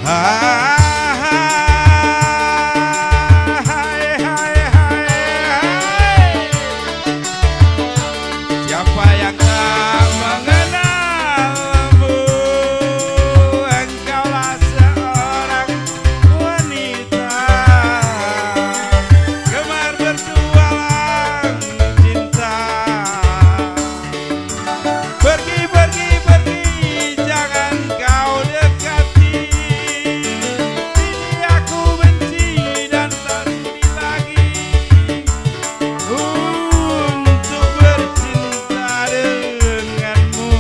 Siapa yang tak mengenalmu? Engkaulah seorang wanita, gemar bertualang cinta. Pergi, pergi, pergi, jangan kau dekati. Ini aku benci dan tak sudi lagi untuk bercinta denganmu.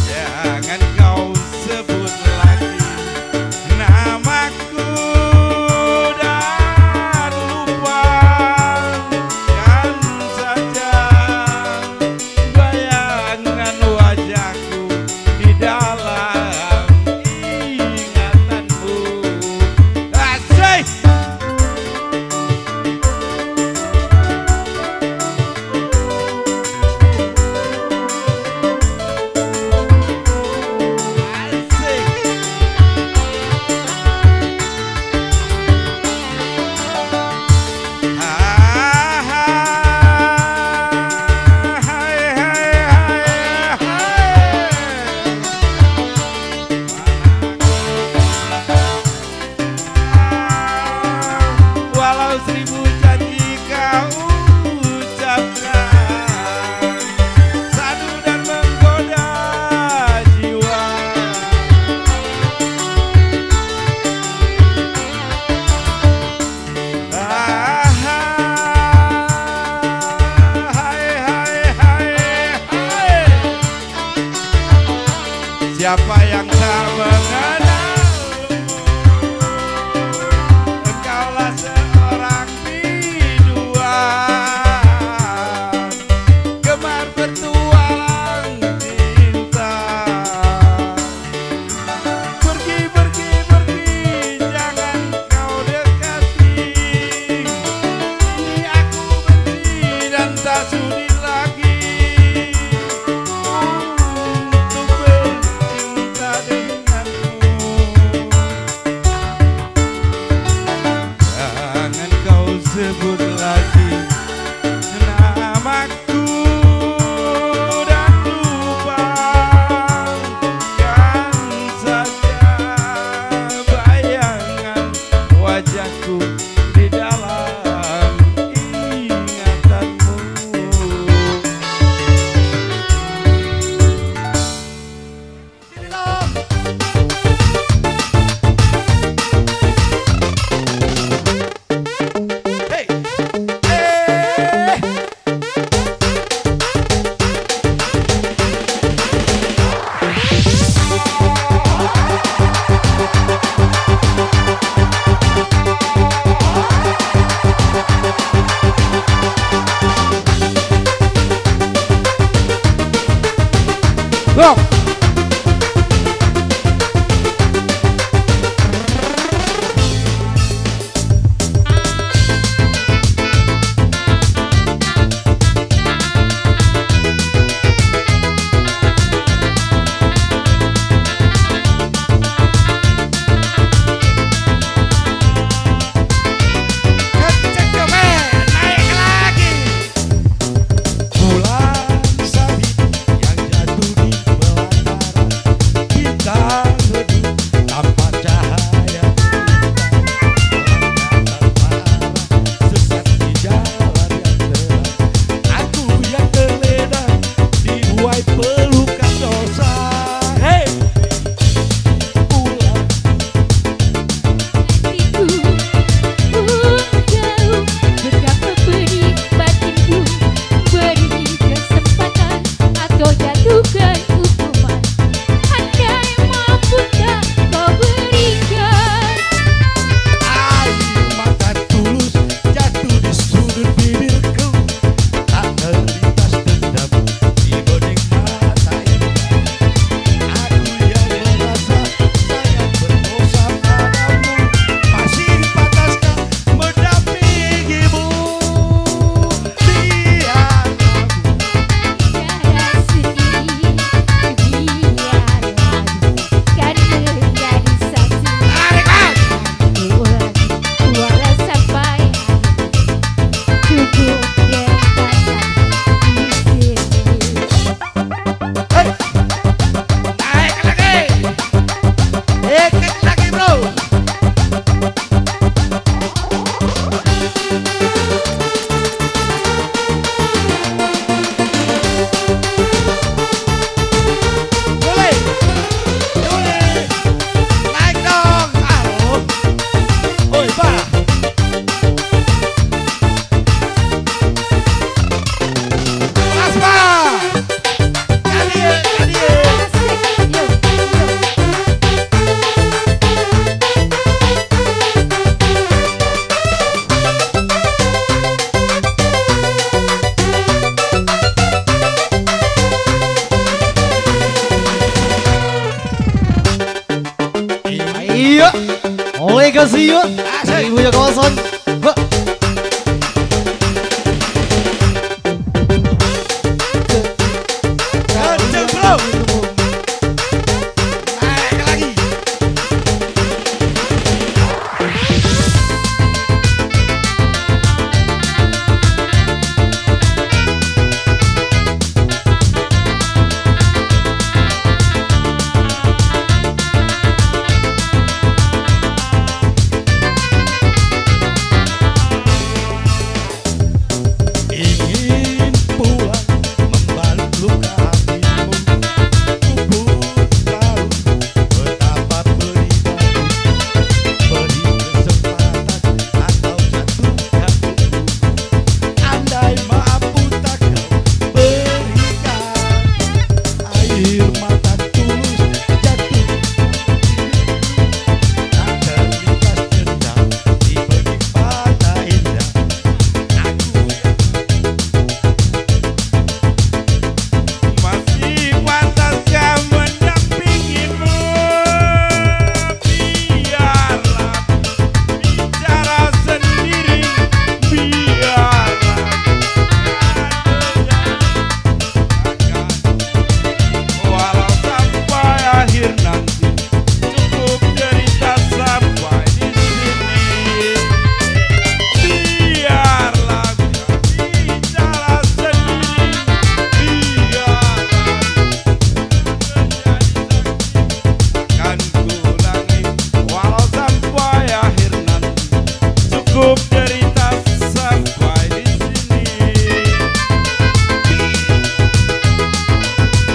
Jangan kau sebut lagi namaku dan lupakan saja bayangan wajahku di dalam ingatanmu. Asik! Walau seribu janji kau ucapkan, sadu dan menggoda jiwa. Siapa yang tak mengenalmu? Engkaulah seorang biduan, gemar bertualang cinta. Pergi, pergi, pergi, jangan kau dekati. Ini aku benci dan tak sudi lagi untuk bercinta denganmu. Jangan kau sebut lagi namaku dan lupakan saja bayangan wajahku di dalam ingatanmu. Hey! Go! Bulan sabit yang jatuh di kasih yuk. Ibunya kawasan. Kenceng bro. Naik lagi. Ingin pulang membalut luka hatimu. Ku tahu betapa pelitmu. Beri kesempatan atau jatuhkan dirimu. Andai mampu tak kau berikan air mata tulus jatuh. Tak terlintas dendam di balik mata indah. Masih pantaskah mendampingimu? Biarlah bicara sendiri, biarlah walau sampai akhir nanti, cukup derita sampai di sini. Biarlah bicara sendiri, biarlah akan kulangi walau sampai akhir nanti, cukup derita sampai di sini.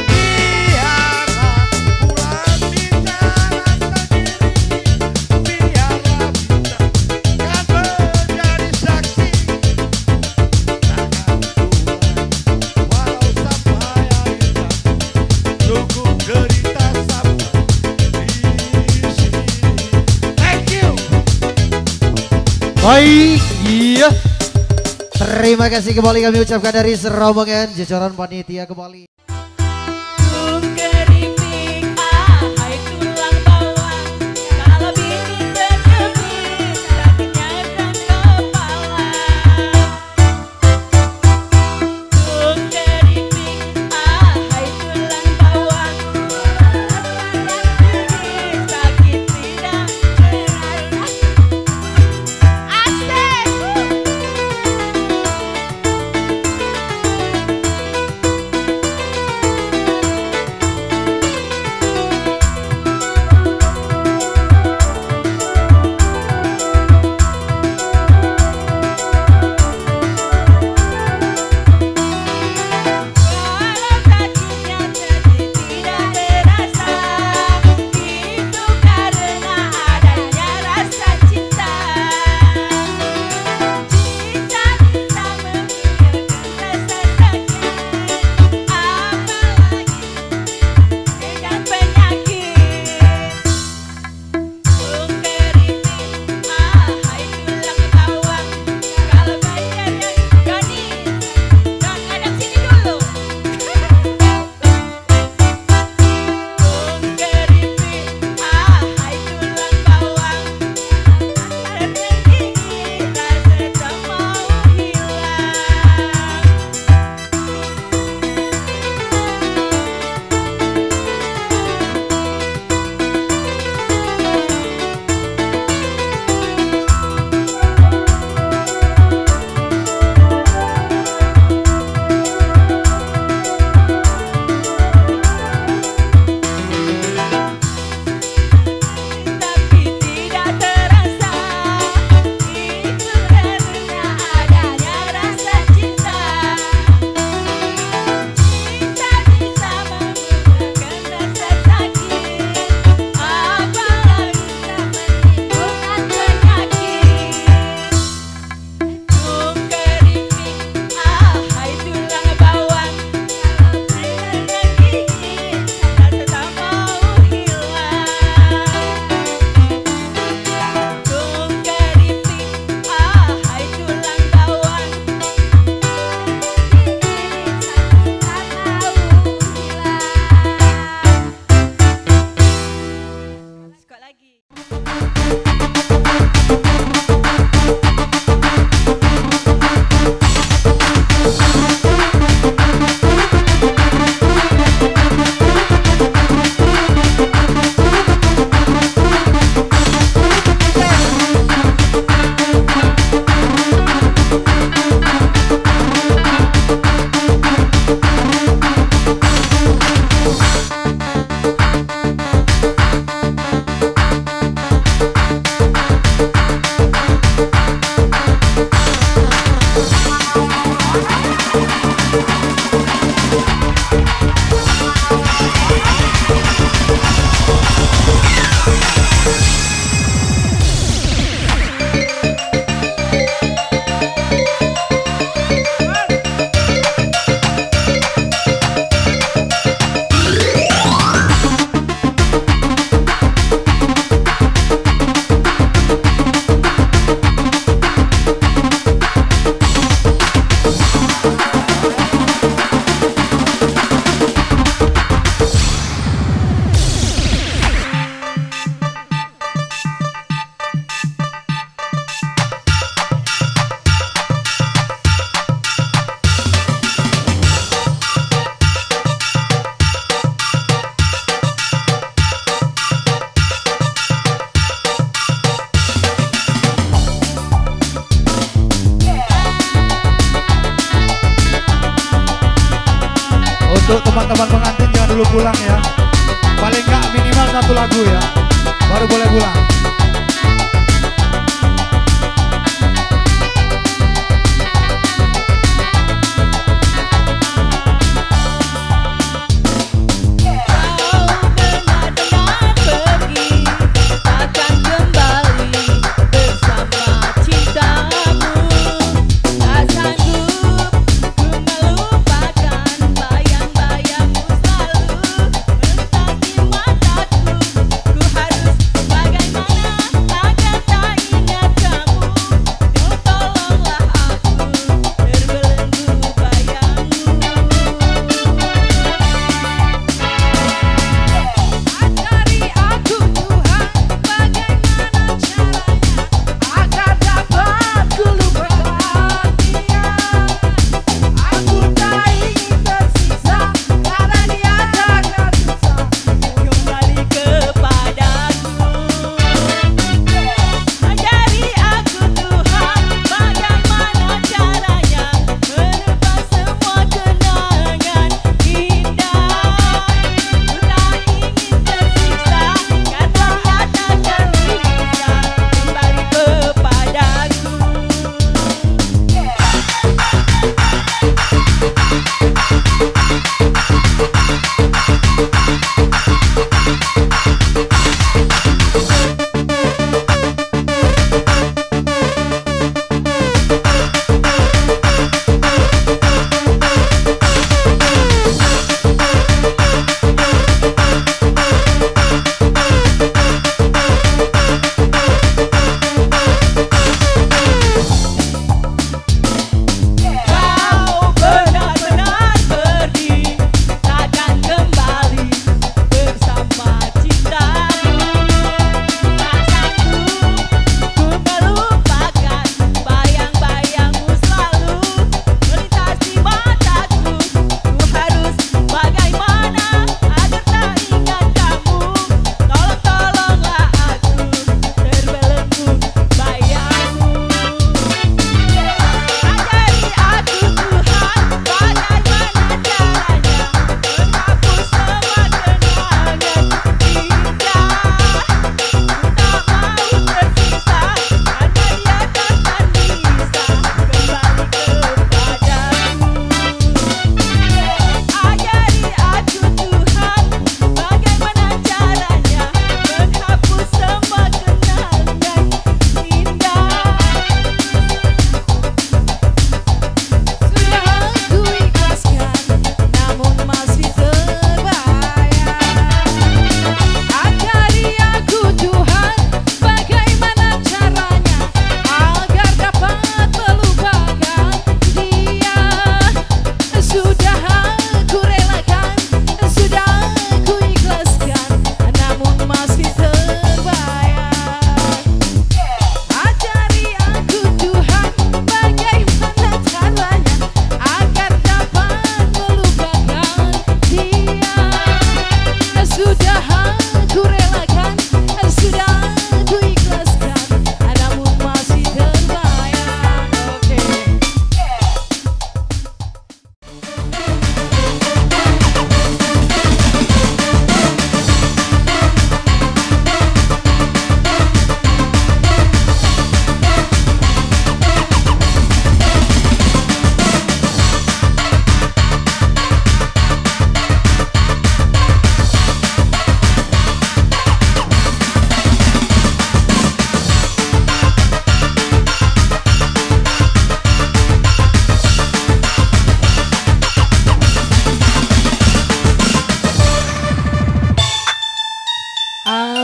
Biarlah pulang bicara sendiri, biarlah kan menjadi saksi. Takkan pulang walau sampai akhir nanti, cukup derita sampai di sini. Thank you. Baik, iya. Terima kasih kembali kami ucapkan dari serombongan jajaran panitia kembali. Keripik, hai tulang bawang, kalau bikin berkepit, sakitnya kan kepala. Keripik, hai tulang bawang, sakit tidak benar. Asik. lagu ya, baru boleh pulang.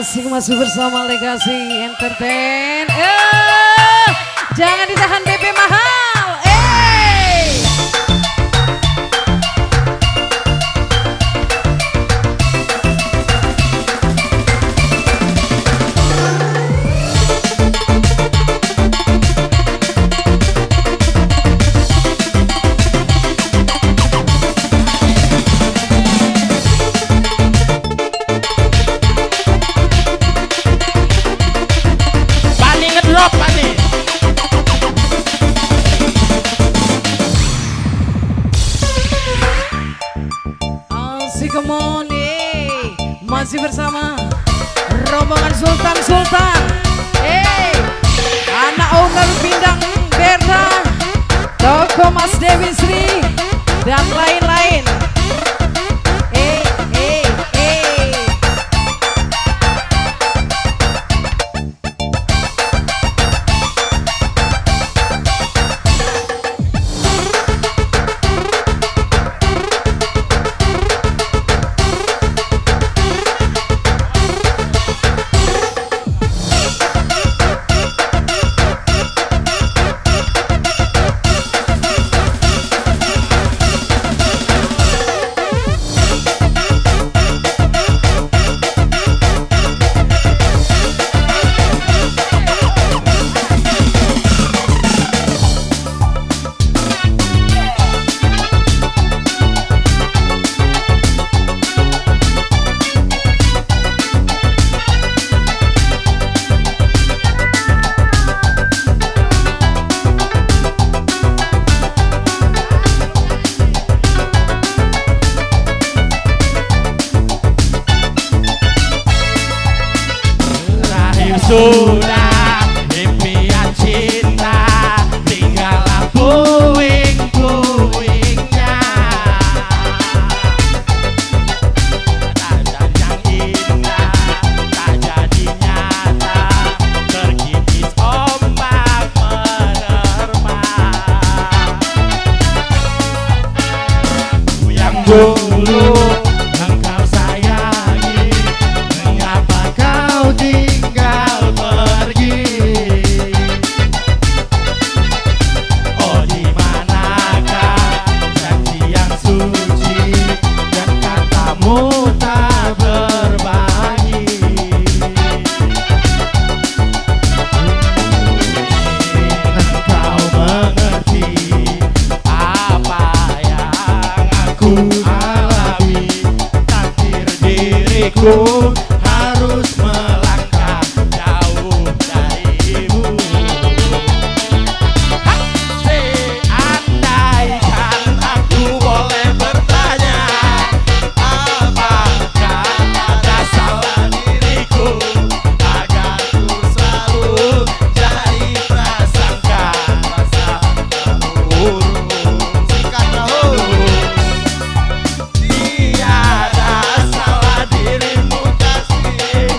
Asik masih bersama Legasi Entertain. Jangan ditahan DP mahal. Asik kemoni masih bersama rombongan Sultan. Anak owner Bindang Berna, Toko Mas Dewi Sri, dan lain-lain. Sudah impian cinta, tinggallah puing-puingnya. Ada yang indah, tak jadi nyata, terkikis ombak menerpa. Yang dulu engkau sayangi, mengapa kau tinggal pergi? Oh, di manakah janji yang suci dan katamu tak berbagi? Engkau mengerti apa yang aku alami, takdir diriku harus melangkah jauh darimu. Seandaikan aku boleh bertanya, apakah ada salah diriku agar ku selalu jadi prasangka buruk? Tiada salah dirimu kasih,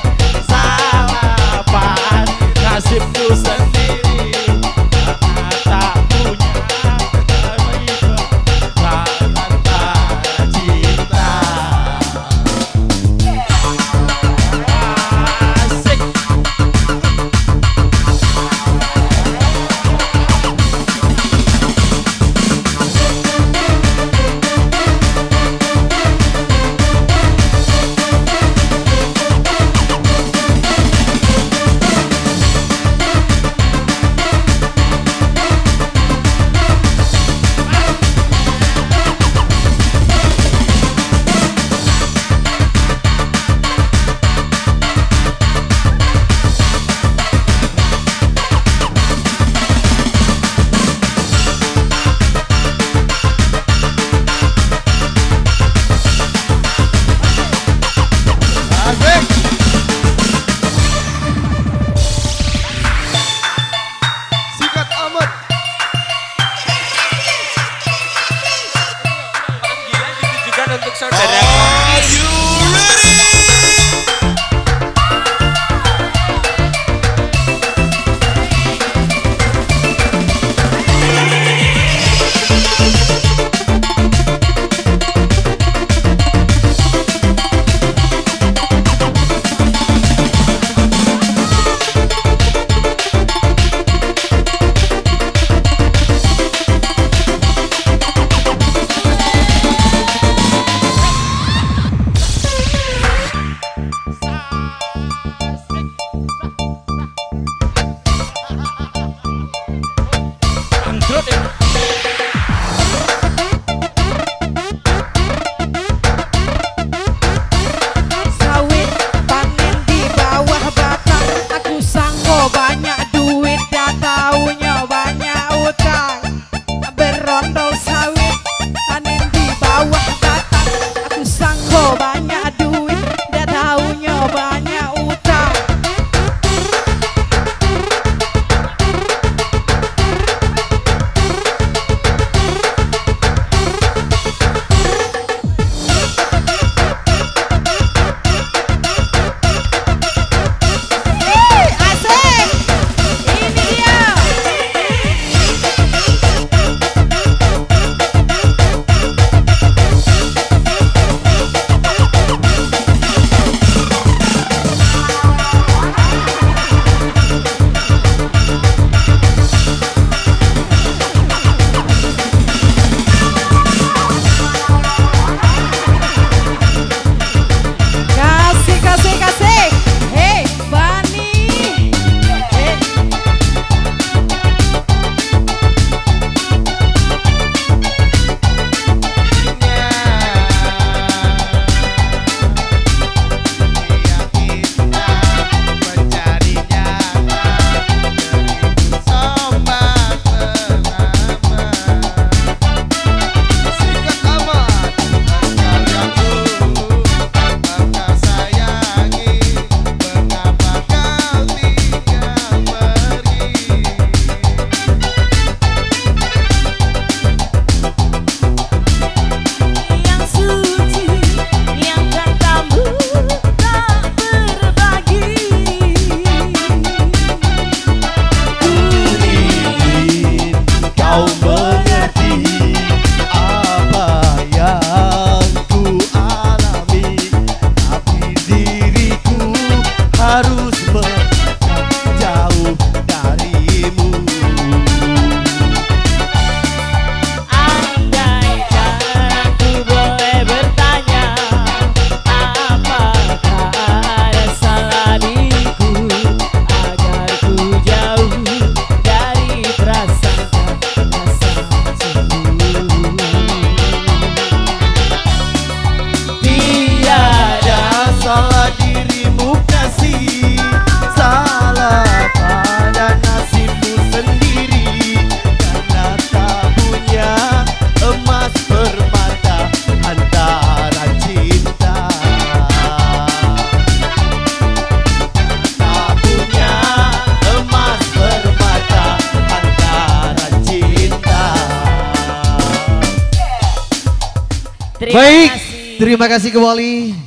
Baik, terima kasih kembali.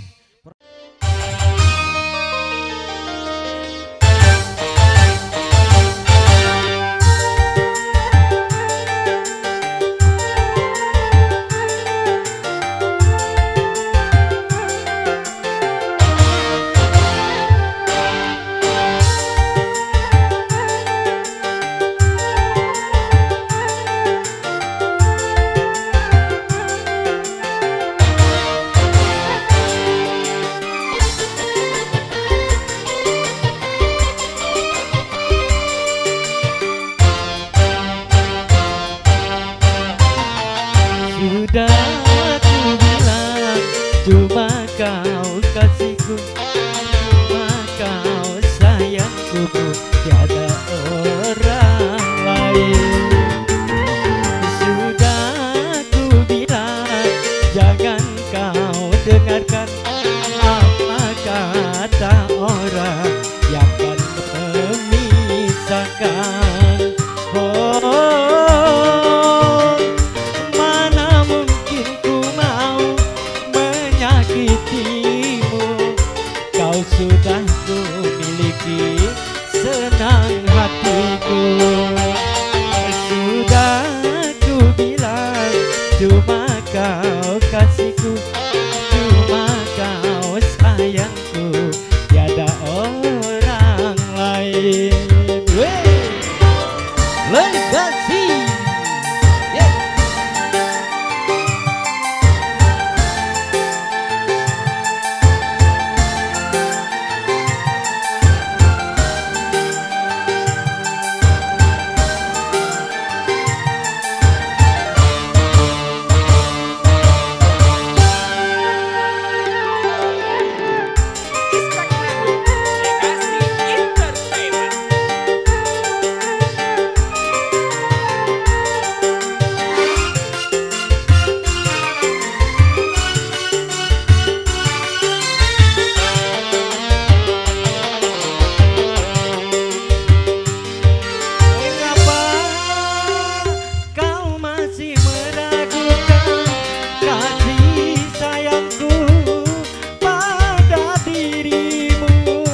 Sudah aku bilang cuma kau kasihku, cuma kau sayangku, tiada orang lain. Sudah aku bilang jangan kau dengarkan apa kata orang yang akan memisahkan. Oh, mana mungkin ku mau menyakitimu, kau sudah ku miliki senang hatiku. Sudah ku bilang cuma kau kasihku, cuma kau sayangku, tiada orang lain. Legacy. Yeah. Mengapa kau masih meragukan kasih sayangku pada dirimu?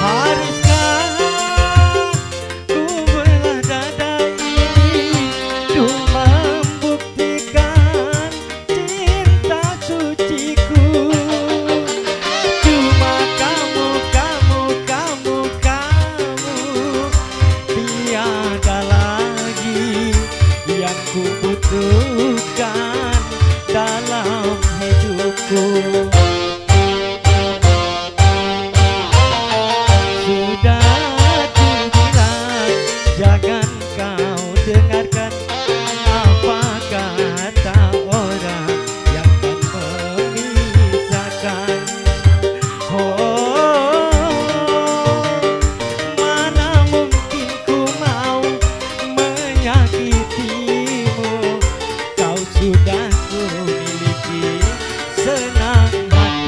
Haruskah ku belah dada ini untuk membuktikan cinta suciku? Cuma kamu, tiada lagi yang ku butuhkan dalam hidupku. Sudah ku bilang jangan kau dengarkan apa kata orang yang akan memisahkan. Oh, mana mungkin ku mau menyakitimu, kau sudah ku miliki senang hati.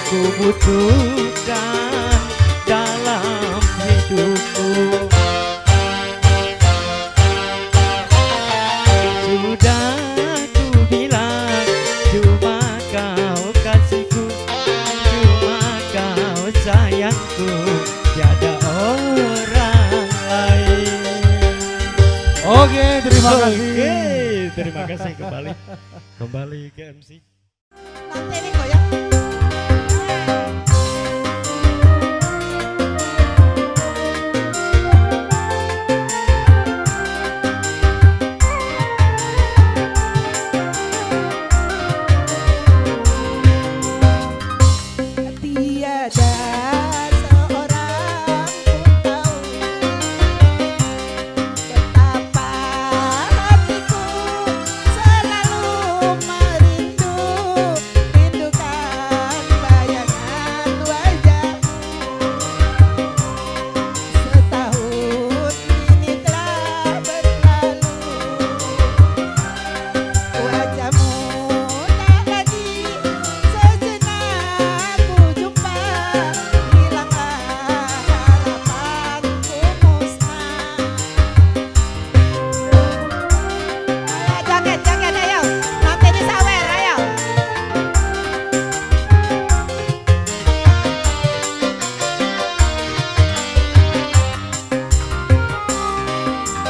ku butuhkan dalam hidupku. Sudah ku bilang cuma kau kasihku, cuma kau sayangku, tiada orang lain. Oke, terima kasih. Oke, terima kasih kembali ke MC. Nanti ini goyang. Tiada seorang pun tahu betapa hatiku selalu merindu, rindukan bayangan wajahmu. Setahun ini telah berlalu, wajahmu tak lagi sejenak ku jumpa, hilanglah harapanku musnah. Ayo joget ayo, nanti disawer ayo.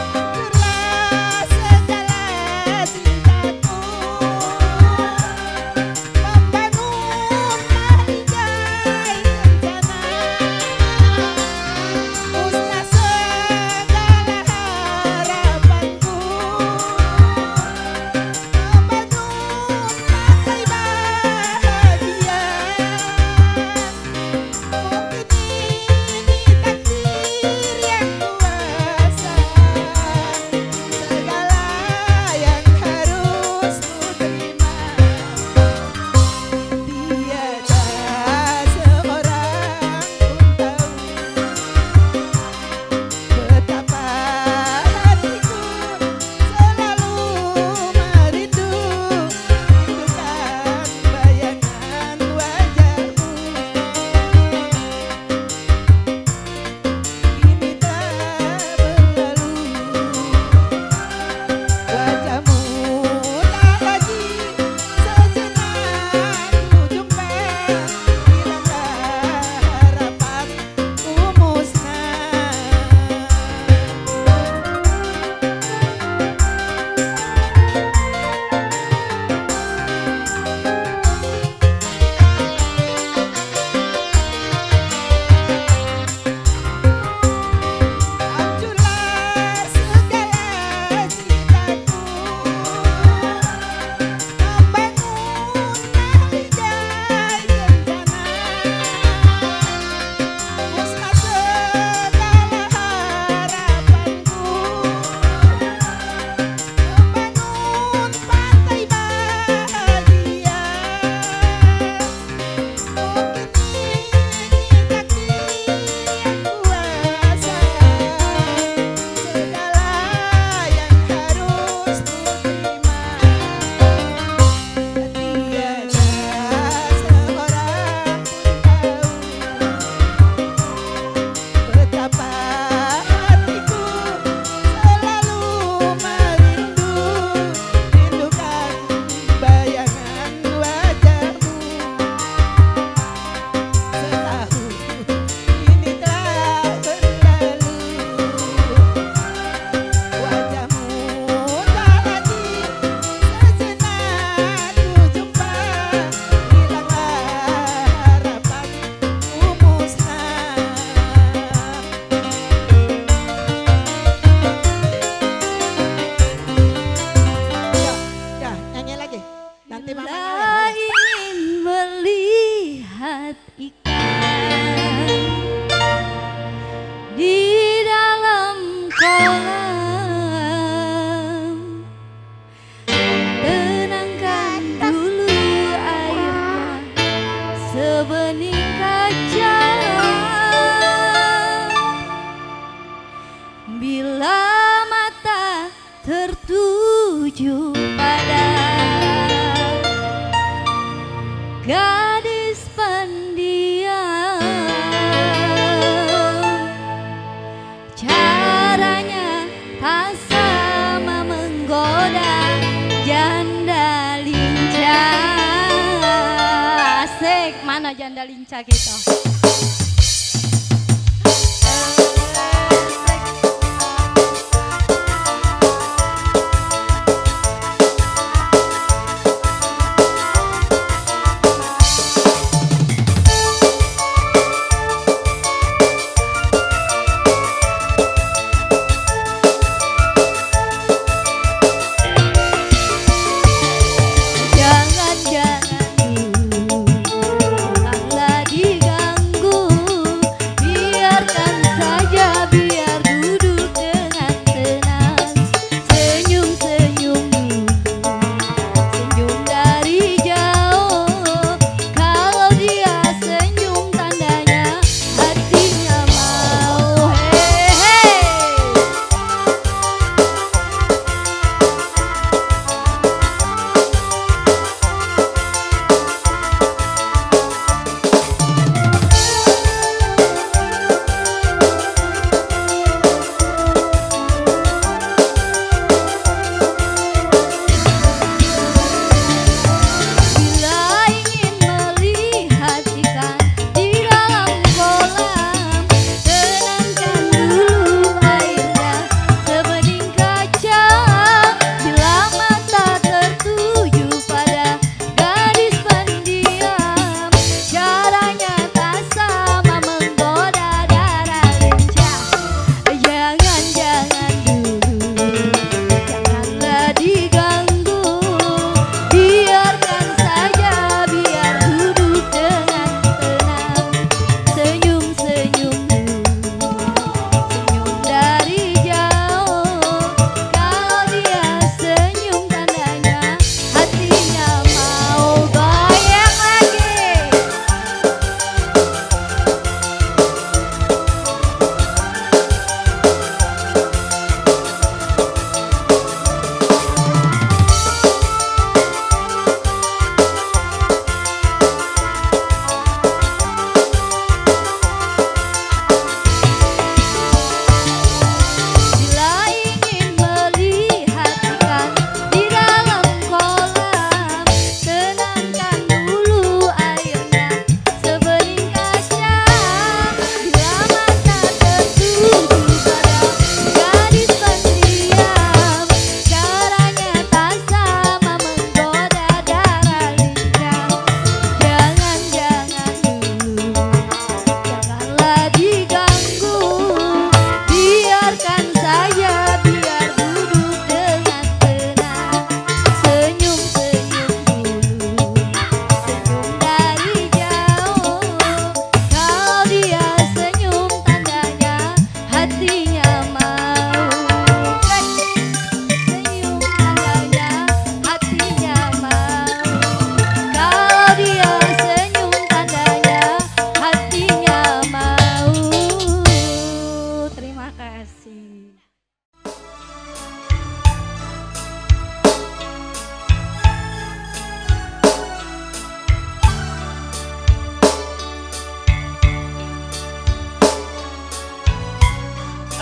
Hancurlah segala cintaku, membangun mahigai rencana, musnah segala harapanku, membangun partai bahagia. Mungkin ini takdir yang kuasa, segala yang harus ku terima. Tiada seorang pun tahu betapa hatiku selalu merindu, rindukan bayangan wajahmu. Kini telah berlalu, wajahmu tak lagi sejenak ku jumpa, hilanglah harapanku musnah. Hancurlah segala cintaku, membangun mahigai rencana, musnah segala harapanku, membangun partai bahagia. Mungkin ini takdir yang kuasa, segala yang harus ku terima. Tiada seorang pun tahu betapa hatiku selalu merindu, rindukan bayangan wajahmu. Setahun ini telah berlalu, wajahmu tak lagi sejenak ku jumpa, hilanglah harapanku musnah. Ya, nyanyi lagi. Nanti mama Bila ingin melihat ikan di dalam kolam, tenangkan dulu airnya sebening kaca. Bila mata tertuju pada gadis pandai mana janda lincah gitu.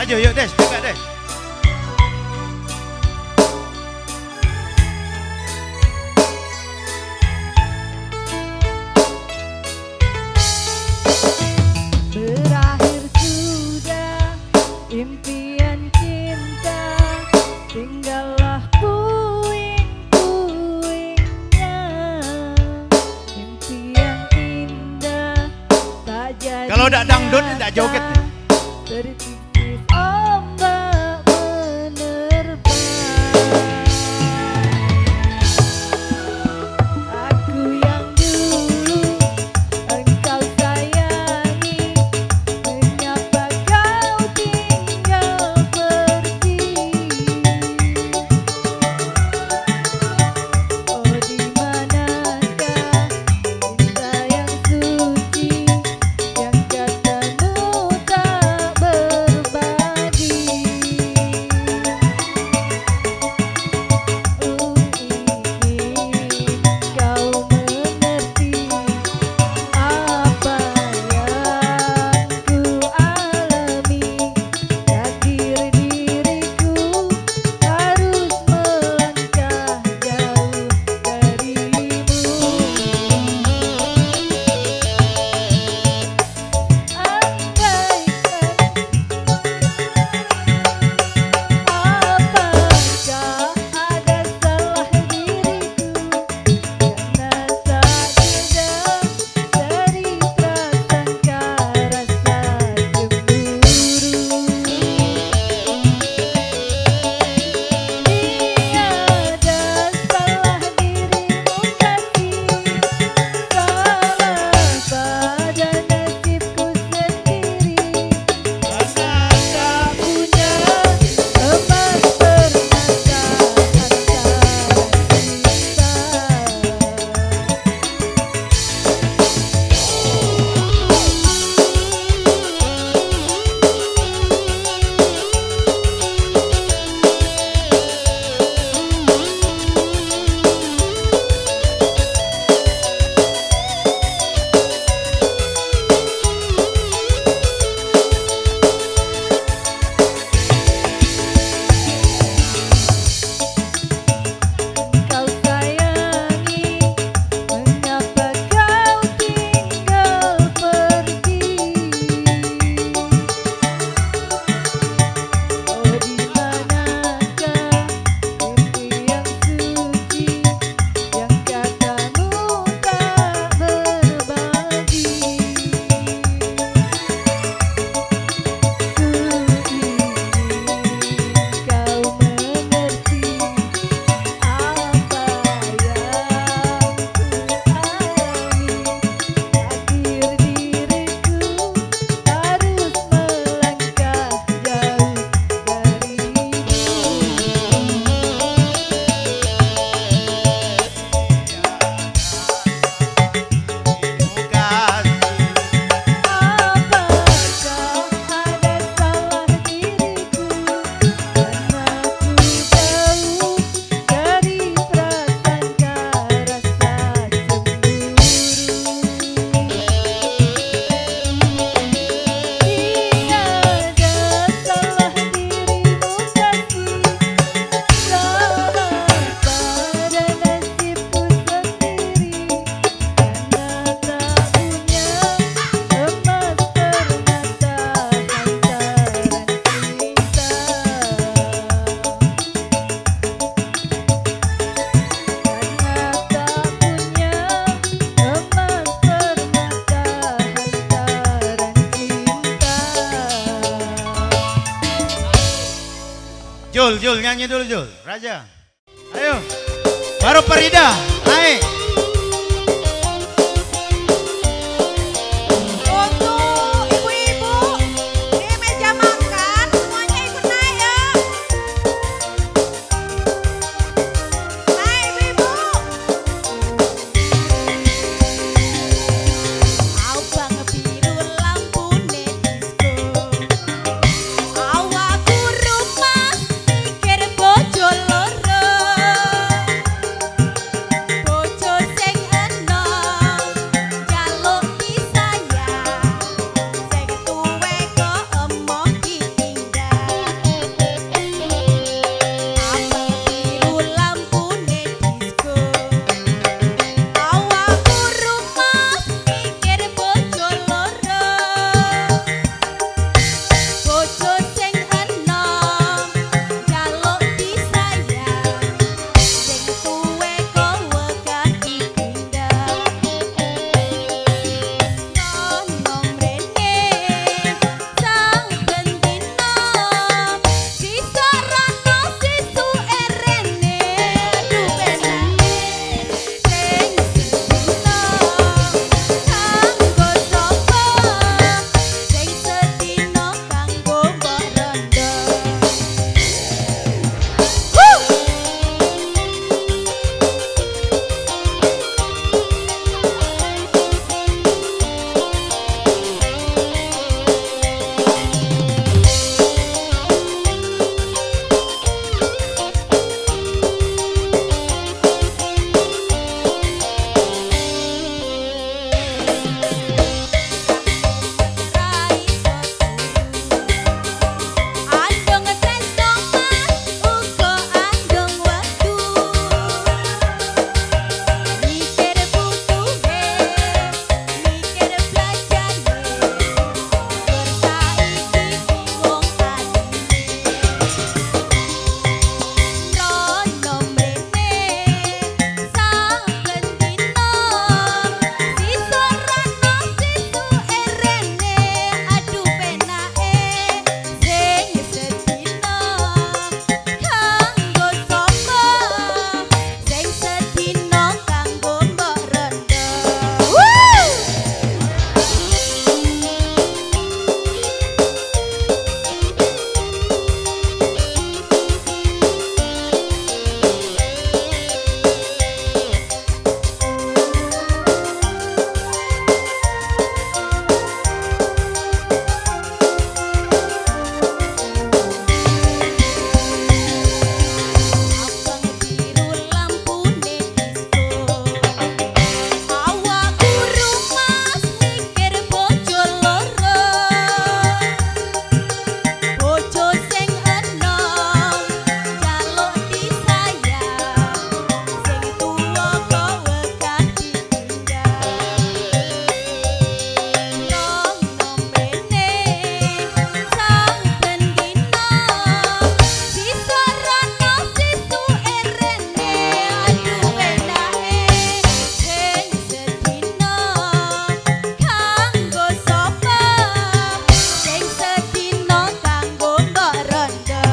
Ayo yuk Des, buka Des. Berakhir sudah impian cinta, tinggallah puing-puingnya. Impian indah tak jadi. Kalau udah dangdut tidak joget. Tertipis ombak menerpa. Aku yang dulu engkau sayangi, mengapa kau tinggal pergi? Oh di manakah cinta yang suci, yang katamu tak Jul nyanyi dulu Jul. Raja. Ayo. Baru Farida, naik. Untuk ibu-ibu di meja makan semuanya ikut naik ya. Naik ibu-ibu. Abang biru lampune disco. Awakku rumah mikir bojo loro. Bojo sing enom jaluk disayang, sing tuwe kok emoh ditinggal. Abang biru lampune disco. Awakku rumah mikir bojo loro. Bojo sing enom jaluk disayang, sing tuwe kok wegah ditinggal. Nono mrene sang bendino, sisa rano sisu erene. Aduh penane sing sedino kanggo sapa, sing sedino kanggo mbok rondo. Andong tresno mas uga andong wektu, mikir butuhe, mikir blajane, bersaiki bingung atine. Rono mrene sang bendino, sisa rano sisu erene. Aduh penake sing sedino kanggo sapa, sing sedino kanggo mbok rondo. Abang biru lampune disco. Awakku rumah mikir bojo loro. Bojo sing enom jaluk disayang, sing tuwa kok wegah ditinggal. Nono mrene sang bendino, sisa rano sisu erene. Aduh penake sing sedino kanggo sapa, sing sedino kanggo mbok rondo.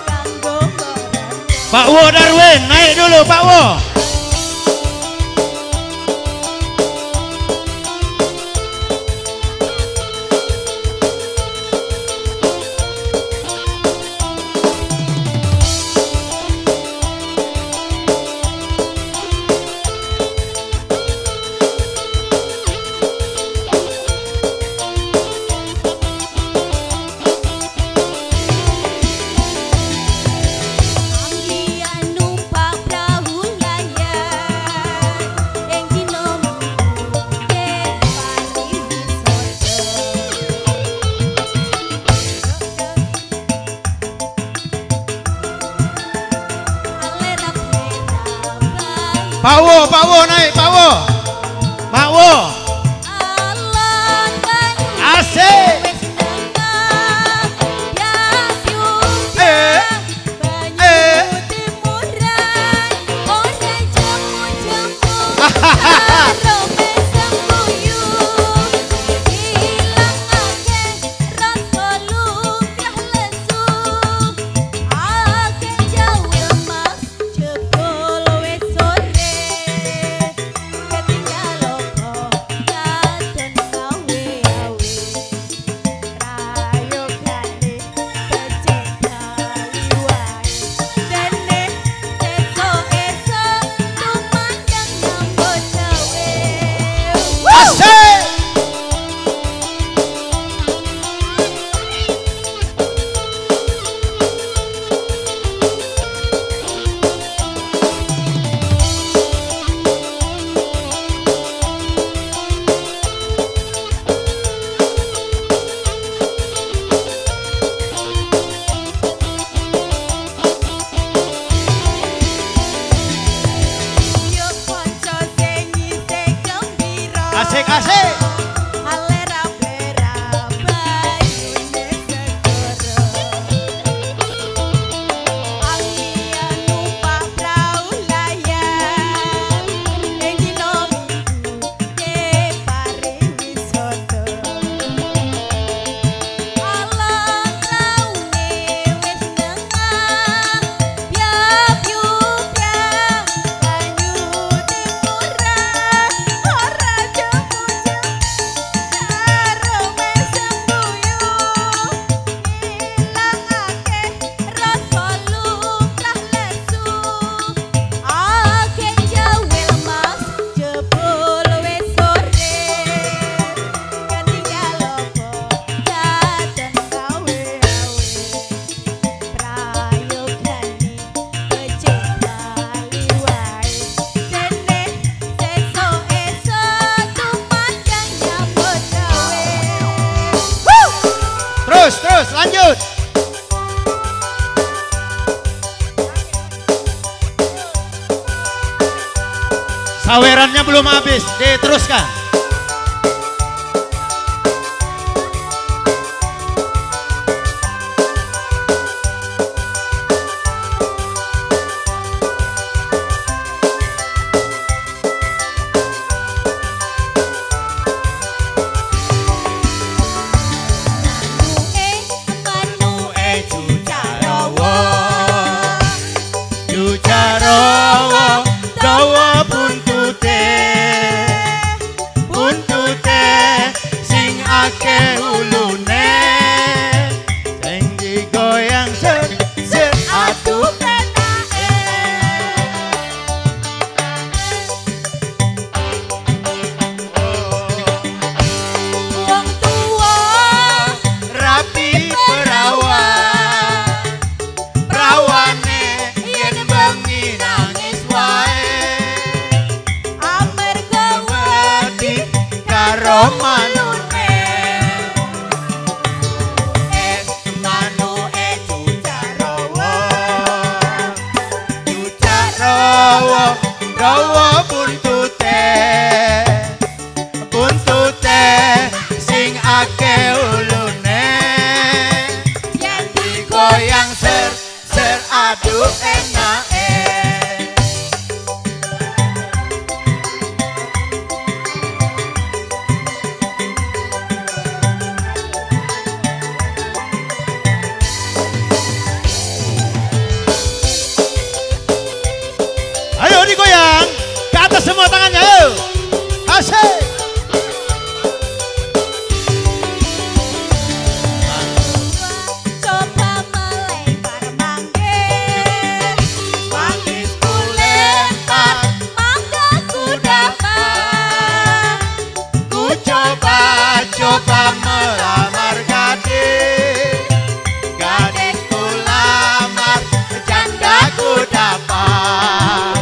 Kanggo mbok rondo. Pak Wo Darwin, naik dulu Pak Wo. Ambian numpak perahu layar, ing dino mudik pariwisata. Pak Wo naik Pak Wo. Pak Wo. Alon Asik. wis tengah ya juga banyu timuran ora jemu-jemu karo mesem guyu ilangake rasa lu Asik. Asik, asik. Terus, lanjut. Sawerannya belum habis, diteruskan. Dawa buntute sing ake ulune, yen digoyang ser aduh enake. Ayo digoyang, ke atas semua tangannya, ayo. Asik. Coba melempar manggil, mangisku lempar, mangga ku dapat. Ku coba melamar gadis, gadis ku lamar, janda ku dapat.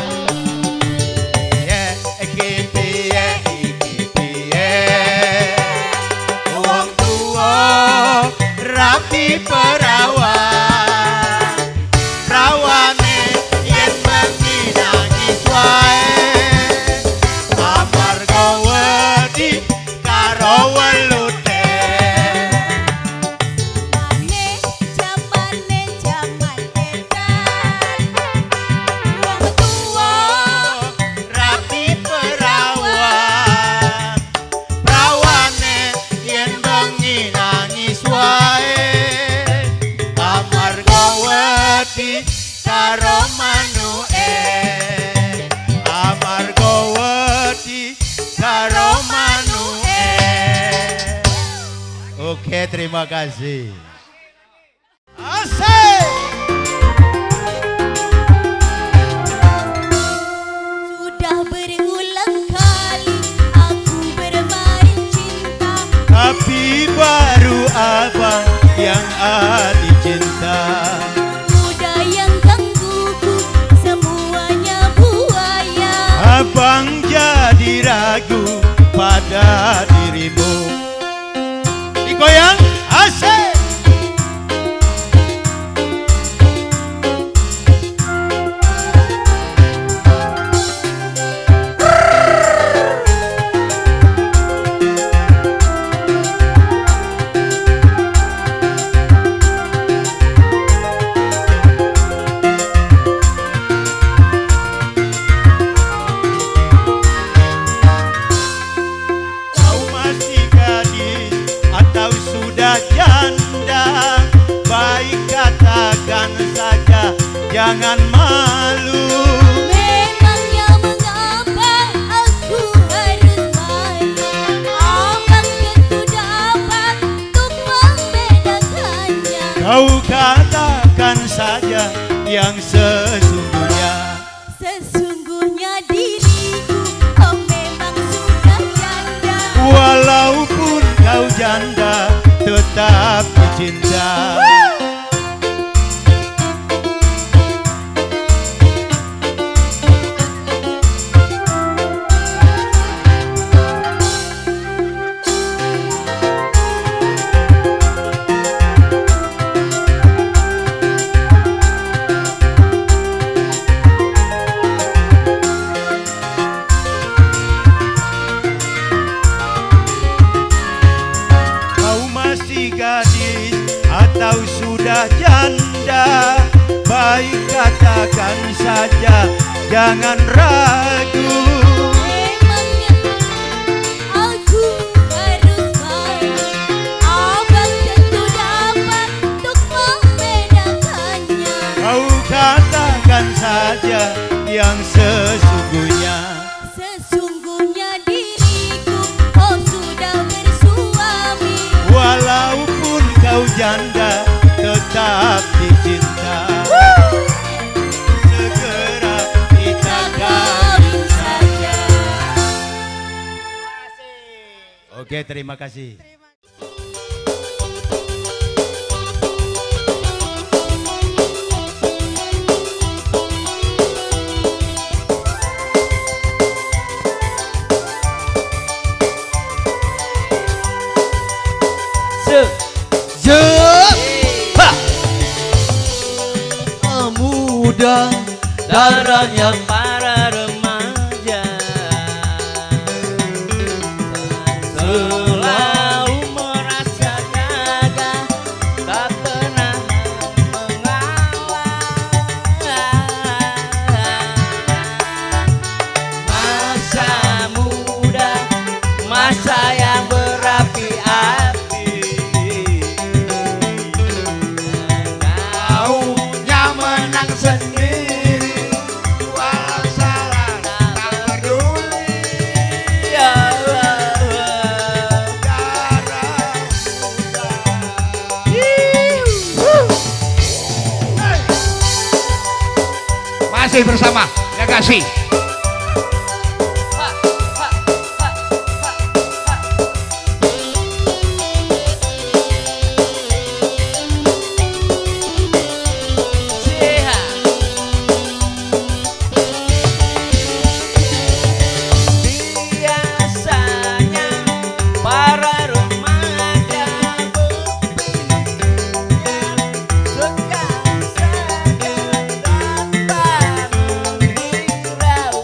Wong tua rapi perawan, perawane yen bengi nangis wae, amarga wedi karo welute. Jaman edan, wong tua Rapi perawan, perawane yen bengi nangis wae, amarga wedi karo manuke, amarga wedi karo manuke. Oke, terima kasih. Asik. sudah berulang kali aku bermain. Jadi baru abang yang adik cinta. Muda yang gangguku semuanya buaya. Abang jadi ragu pada dirimu. Digoyang asik. Janda, baik katakan saja, jangan malu. Memangnya mengapa aku harus malu? Abang tentu dapat untuk membedakannya. Kau katakan saja yang sesungguhnya. Sesungguhnya diriku oh memang sudah janda. Walaupun kau janda, tetap dicinta. Gadis atau sudah janda, baik katakan saja, jangan ragu. Memangnya aku harus malu? Abang tentu dapat untuk membedakannya. Kau katakan saja yang sesungguhnya. Sesungguhnya diriku oh sudah bersuami. Walaupun kau janda, tetap dicinta. Segera kita kawin saja. Oke, terima kasih. Muda darahnya para remaja selalu merasa gagah, tak pernah mengalah. Masa muda, masa yang berapi-api, maunya menang sendiri, walau salah tak peduli. Masih bersama Gagasi. Biasanya para remaja suka saja tanpa menghiraukan.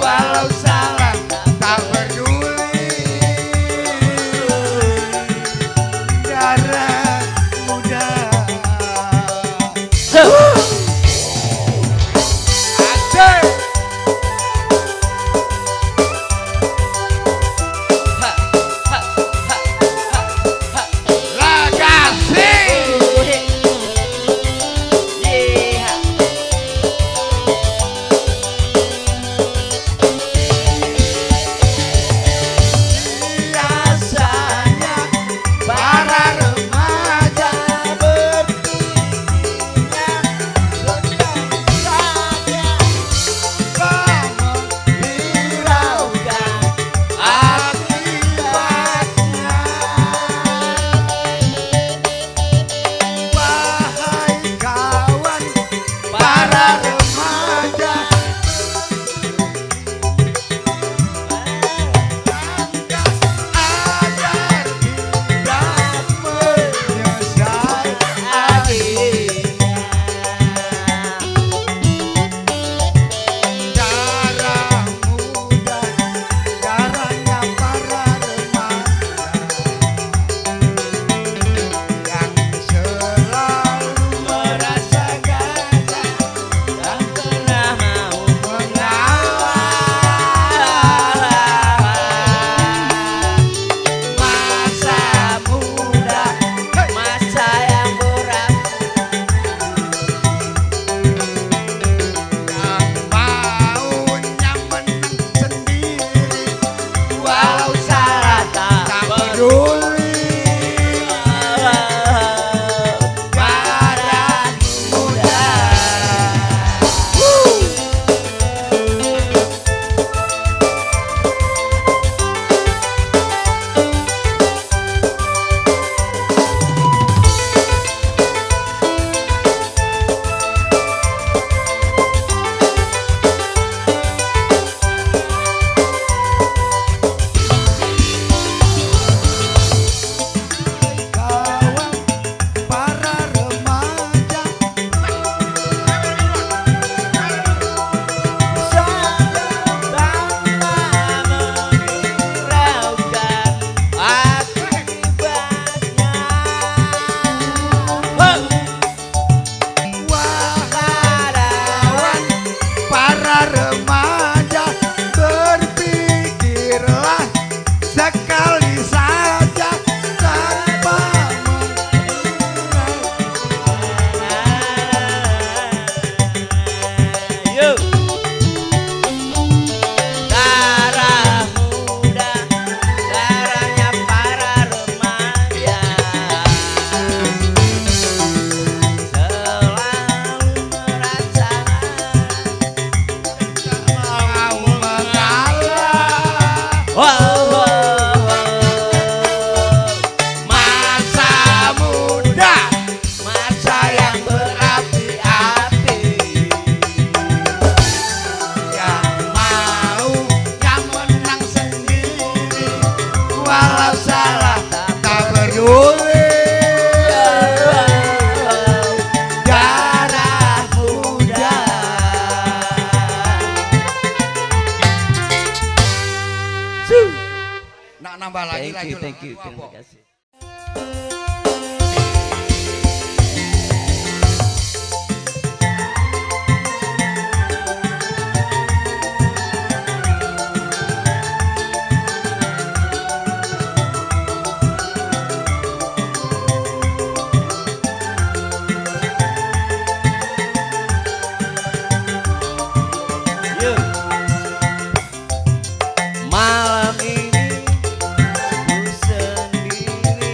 walau salah tak peduli. Darah muda. Asik. Biasanya para remaja berpikirnya senang saja, kau menghiraukan akibatnya. Wahai kawan para remaja, agar tidak menyesal akhirnya. Darah muda, darahnya para remaja yang selalu merasa gagah dan pernah mau mengalah. Masa muda, masa yang berat, yang maunya menang sendiri, walau salah tak peduli. Darah muda. Kawan para remaja, sadar tanpa menghiraukan akibatnya. Wahai para remaja, berpikirlah sekali saja tanpa menghiraukan. Darah muda, darahnya para remaja, selalu merasa tak mau mengalah. Masa muda, masa yang berapi-api, yang maunya menang sendiri, walau salah tak peduli. Darah muda. Nak nambah lagi lagi. Thank you, terima kasih. Malam ini ku sendiri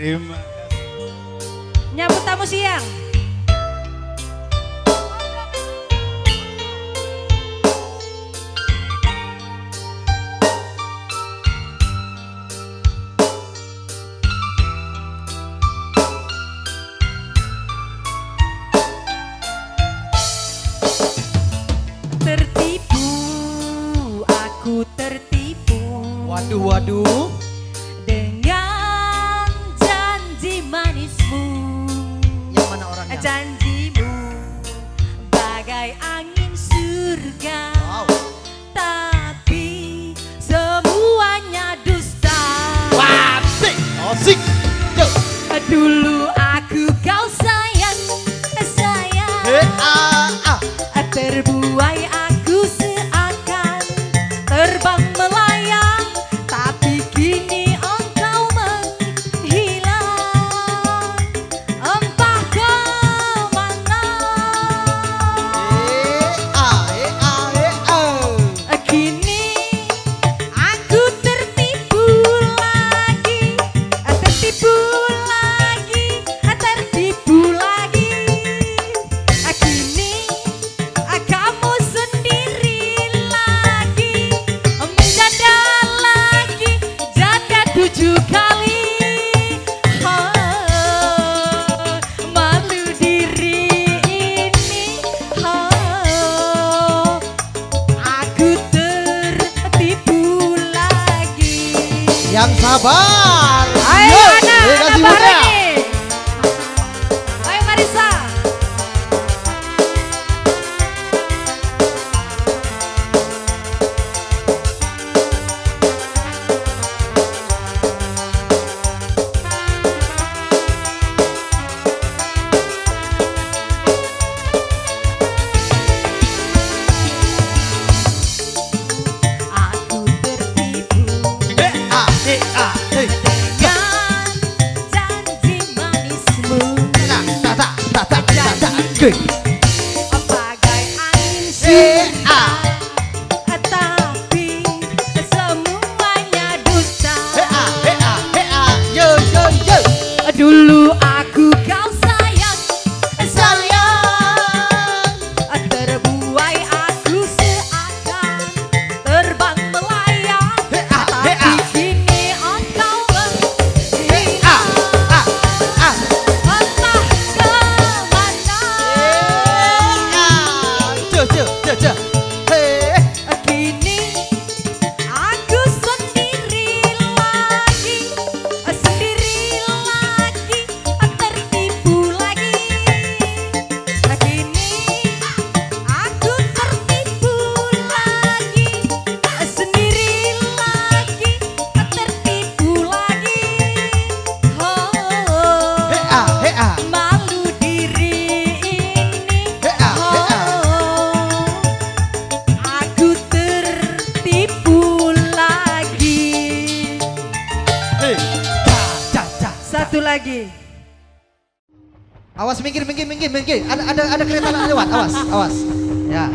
Terima Nyambut tamu siang. Tertipu, aku tertipu. Waduh, waduh. Dengan janji manismu. Yang mana orangnya? Janjimu bagai angin surga. Wow. Tapi semuanya dusta. Asik, asik. Yo. Dulu aku kau sayang, sayang. Terbuai aku seakan terbang melayang, tapi kini engkau menghilang. Entah kemana. Kini aku tertipu lagi, tertipu lagi, tertipu lagi. Kini kamu sendiri lagi, menjanda lagi, janda 7 kali. Malu diri ini, aku tertipu lagi. Yang sabar. Ayo Yo, Ana, terima Ana kasih banyak. Bahrani. Ayo Marisa. Aku tertipu dengan janji manismu. Bagai angin surga, tapi semuanya dusta. Dulu aku kau sayang, sayang. Terbuai aku seakan terbang melayang, tapi kini engkau menghilang. Entah kemana. Kini aku sendiri lagi, tertipu lagi. Kini aku tertipu lagi, sendiri lagi, tertipu lagi. Malu diri ini, aku tertipu lagi. Satu lagi. Awas, minggir. Ada kereta lewat. Awas. Ya.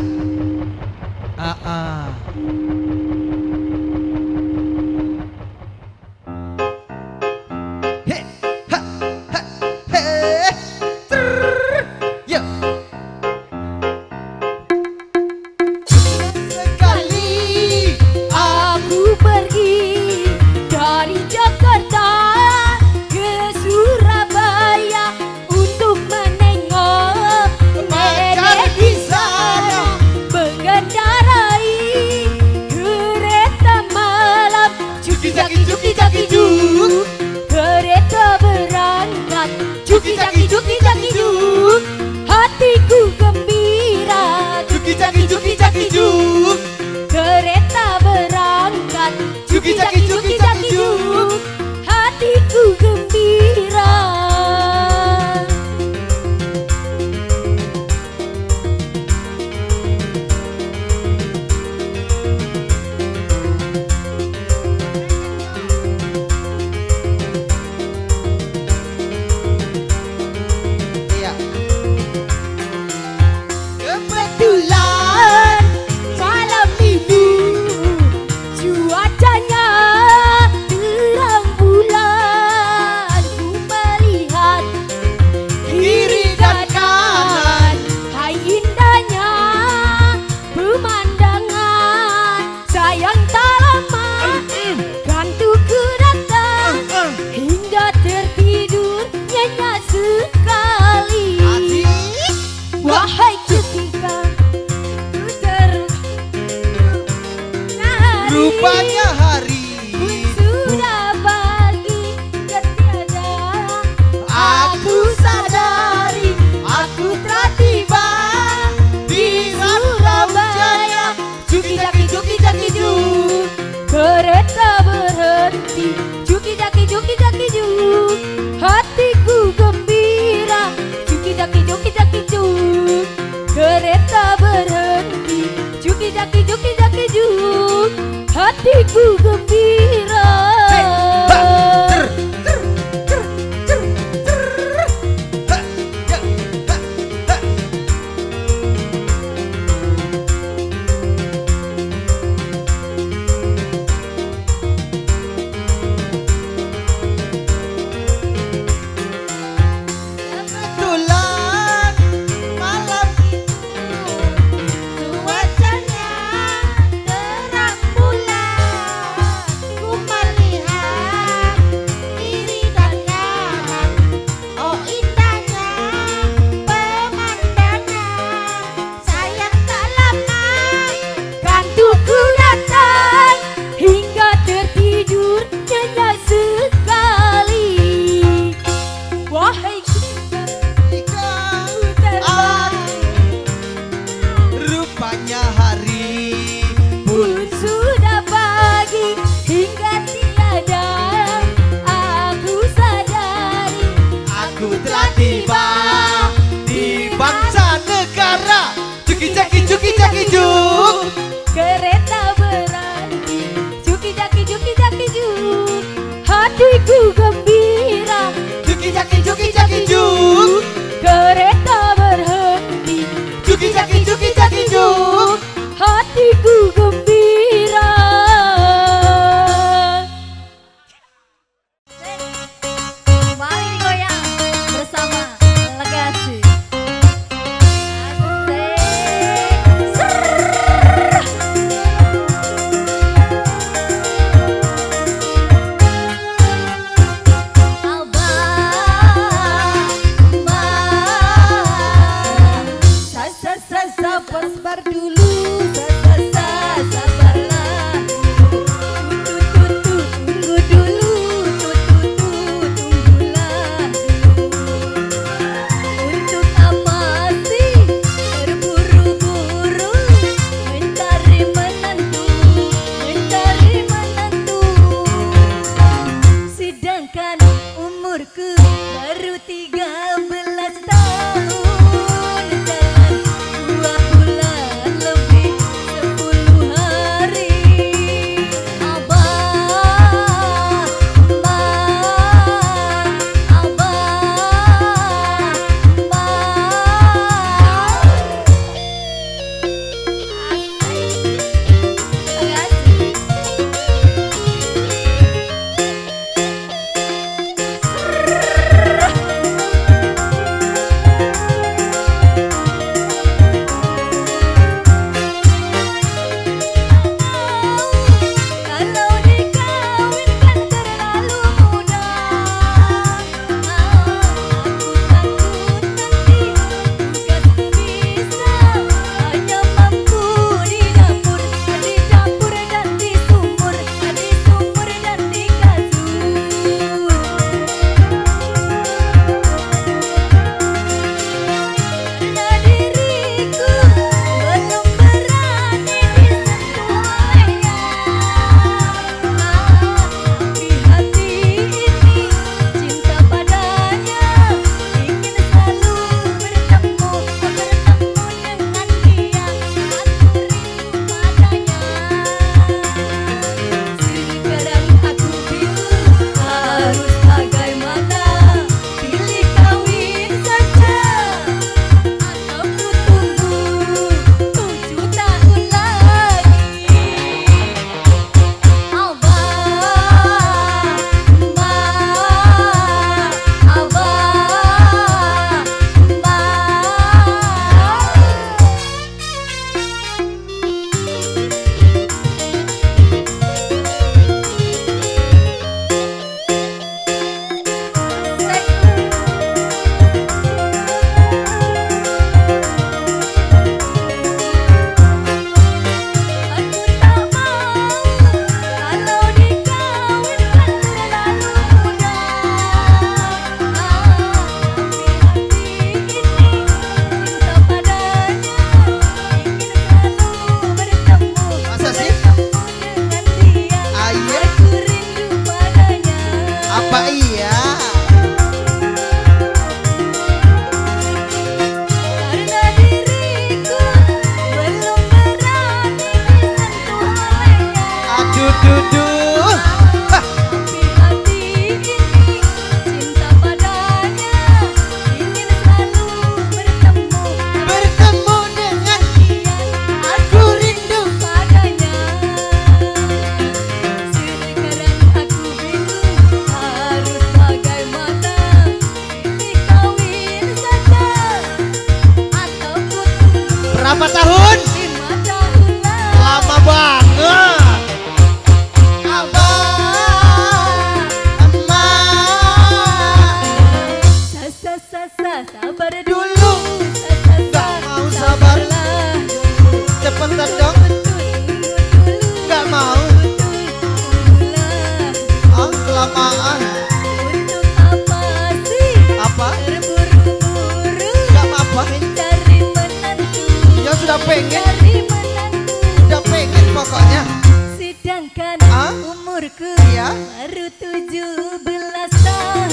He, ha, he, trrr, yo. Sekali Aku pergi dari Jakarta ke Surabaya untuk menengok nenek di sana mengendarai Sedangkan umurku baru 13 tahun. Jalan 2 bulan lebih 10 hari. Abah, Mbak, Abah, kalau dikawinkan terlalu muda, aku takut nanti gak bisa, hanya mampu di dapur dan di sumur, dan di kasur. Karena diriku belum berani disentuh olehnya, tapi hati ini cinta padanya, ingin selalu bertemu dengan dia. Aku rindu padanya. Sekarang aku bingung harus bagaimana, pilih kawin saja atau ku tunggu 7 tahun lagi. Abah, Mbak, Abah, aku tak mau kalau dikawinkan terlalu muda, tapi hati ini cinta padanya, ingin selalu bertemu Masa sih? dengan dia. Iya. Aku rindu padanya. Apa iya? Karena diriku belum berani disentuh olehnya, Aduh duduh. tapi hati ini cinta padanya, ingin selalu bertemu dengan dia. Aku rindu padanya. Sekarang aku bingung harus bagaimana, pilih kawin saja atau ku tunggu berapa tahun? 5 tahun lagi. Lama banget. Abah, Emak. sabar dulu. Gak mau sabarlah. Cepetan dong. Gak mau. Kelamaan. Untuk apa sih Apa? terburu-buru Gak apa. mencari menantu, Ya sudah pengen. cari menantu. Udah pengen pokoknya. Sedangkan Ah? umurku Iya. baru 17 tahun.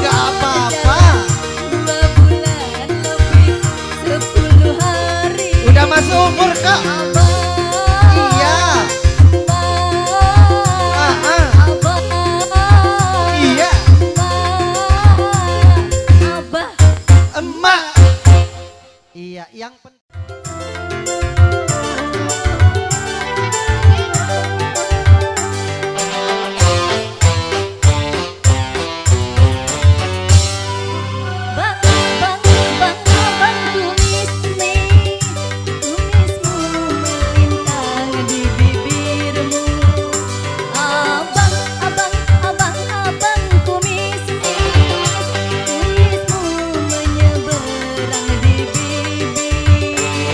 Gak apa-apa. 2 bulan lebih 10 hari. Udah masuk umur kak. Abah, Iya. Mbak, Abah. Iya. Abah. Emak. Iya, yang penting. Bang, bang, bang, abang tumismu melintang di bibirmu. Abang, abang, abang, abang kumismu menyeberang di bibir.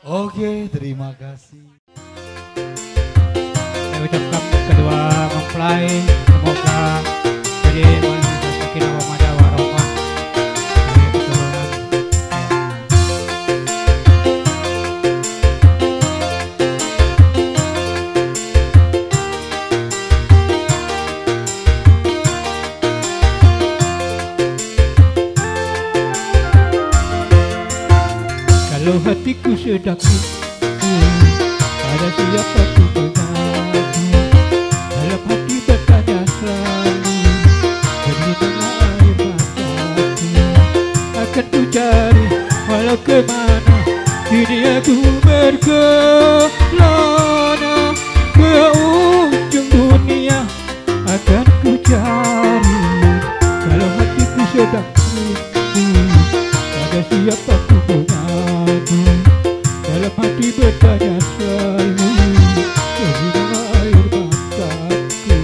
Oke, terima kasih. Saya ucapkan kedua mempelai semoga jadi manusia sakinah mawaddah warahmah dari keturunan. Kalau hatiku sedang ada siapa ku bergabung, dalam hati bertanya selalu, di tengah air mataku akan ku cari walau kemana, kini aku berkelana ke ujung dunia akan ku cari. Kalau hatiku sedang rindu, ada siapa ku bergabung, dalam hati bertanya selalu, di tengah air mataku.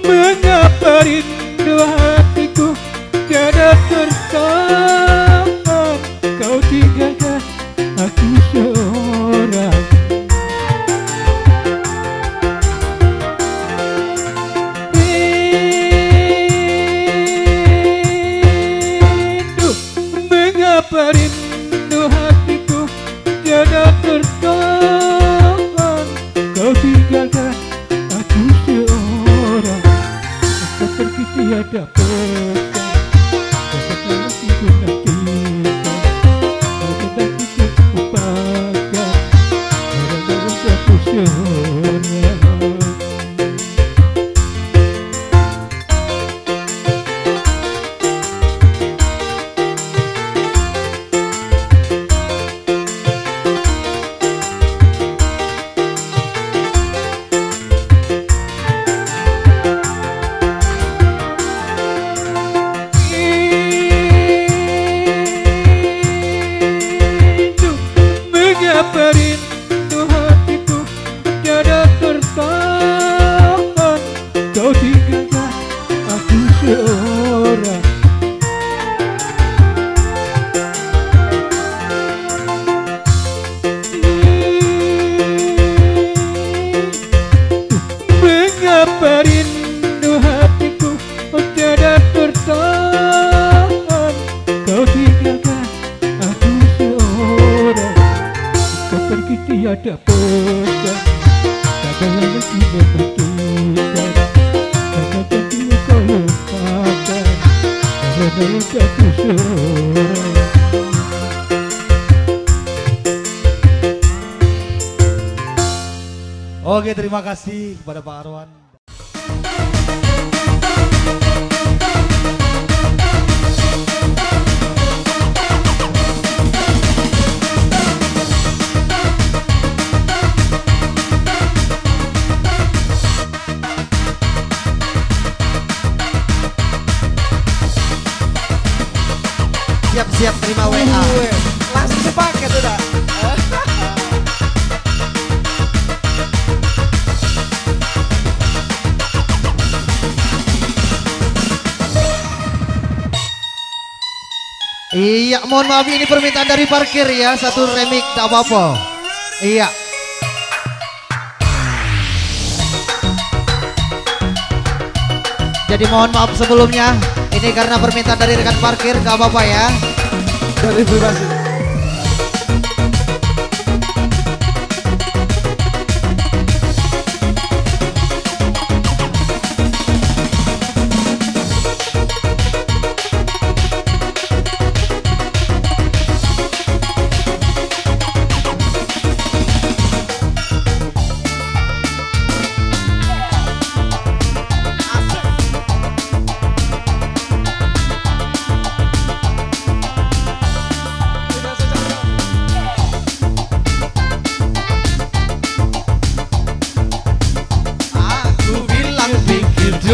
Mengapa rindu hatiku tiada tertahan, kau tinggalkan aku seorang. Rindu, mengapa rindu hatiku tiada tertahan, kau tinggalkan aku seorang. Kau pergi tiada pesan, kau lagi menantikan, kau tetapi ku lupakan, gara-gara aku seorang. Mengapa rindu hatiku tiada tertahan, kau tinggalkan aku seorang. Mengapa rindu hatiku tiada tertahan, kau tinggalkan aku seorang. Kau pergi tiada pesan, tak lagi menentukan, karena tadi kau lupakan, karena aku seorang. Oke, terima kasih kepada Pak Arwan. Siap-siap terima WA. Langsung sepaket udah. Iya, mohon maaf ini permintaan dari parkir ya, satu remix tak apa-apa. Iya. Jadi mohon maaf sebelumnya, ini karena permintaan dari rekan parkir, gak apa-apa ya. Dari privasi.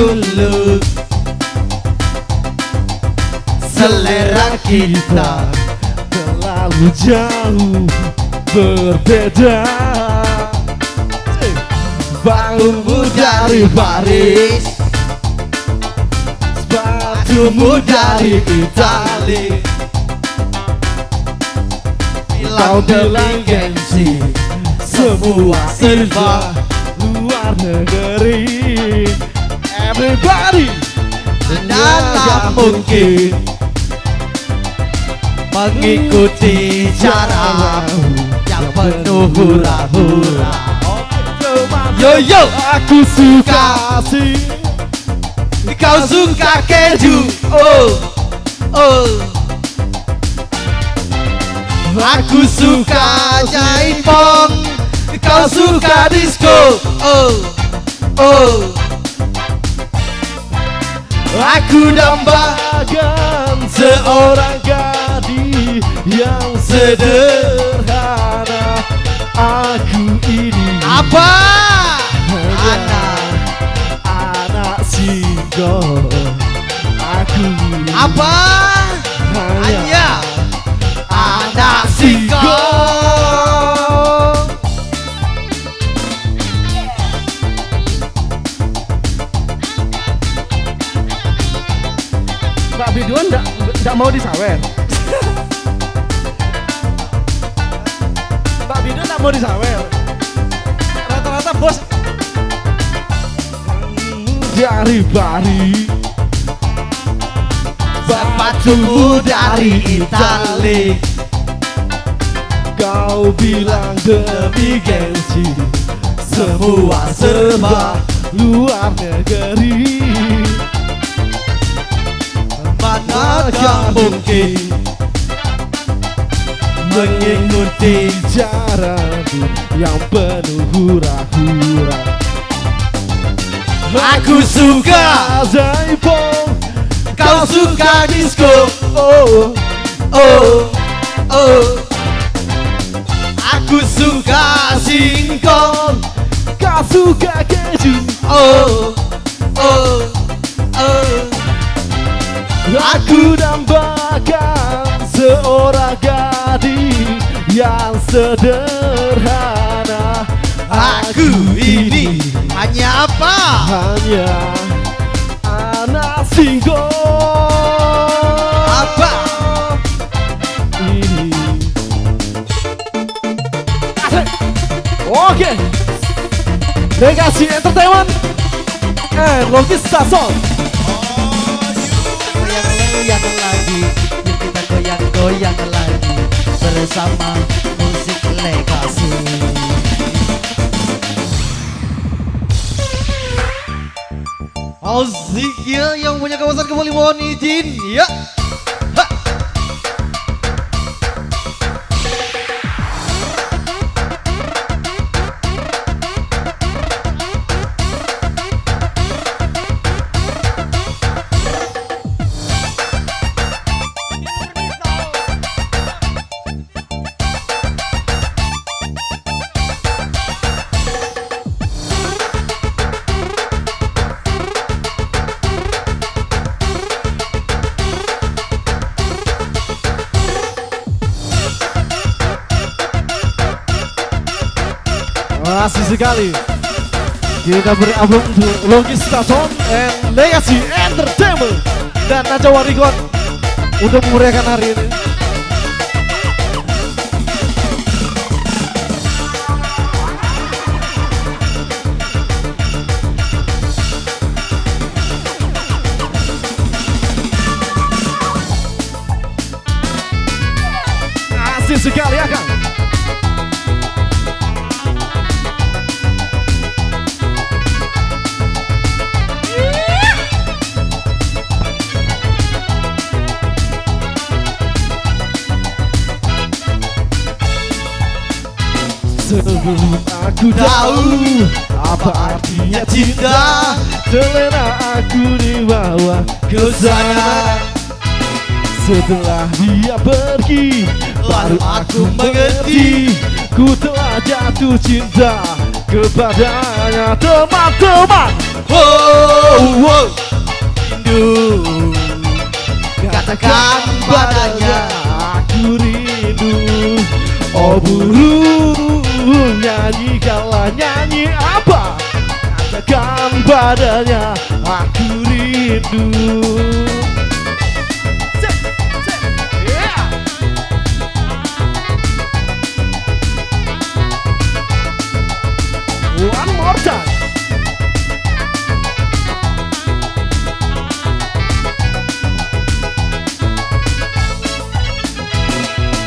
dulu selera kita terlalu jauh berbeda. Baumu dari Paris, sepatumu dari Itali. Kau bilang gengsi, semua serba luar negeri. Everybody tidak mungkin mengikuti caramu yang penuh hura-hura. Yo yo, aku suka sih. kau suka keju, oh oh. Aku suka jaipong, kau suka disco, oh oh. Aku dambakan Seorang gadis yang sederhana. Aku ini apa? anak singkong. Aku ini Apa? Hanya anak singkong. Mbak Biduan enggak mau disawer. Mbak Biduan enggak mau disawer. Rata-rata bos dari Bali, Sepatumu dari Itali. kau bilang demi gengsi, Semua serba luar negeri. manakah mungkin mengikuti Jaraku yang penuh hura-hura. Aku suka Zaipong, kau suka disco, oh oh oh. Aku suka singkong, kau suka keju, oh oh oh. aku dambakan seorang gadis yang sederhana. Aku ini hanya apa? hanya anak singkong. Apa? Ini oke, Legacy Entertainment and Logista Song. Goyang lagi, yuk kita goyang-goyang lagi bersama musik Legacy. Asik ya, yang punya kawasan kembali mohon izin ya. Ha. Asik sekali. Kita beri album Logista Song and Legacy Entertainment dan Najwa Record untuk memeriahkan hari ini. Asik sekali ya Kang. Sebelum aku tahu apa artinya cinta, terlena aku dibawa ke sana. Setelah dia pergi, baru aku mengerti, ku telah jatuh cinta kepadanya. Teman-teman, wow, rindu. Katakan padanya aku rindu. Oh burung, nyanyikanlah nyanyi apa? Katakan padanya aku rindu. One more time.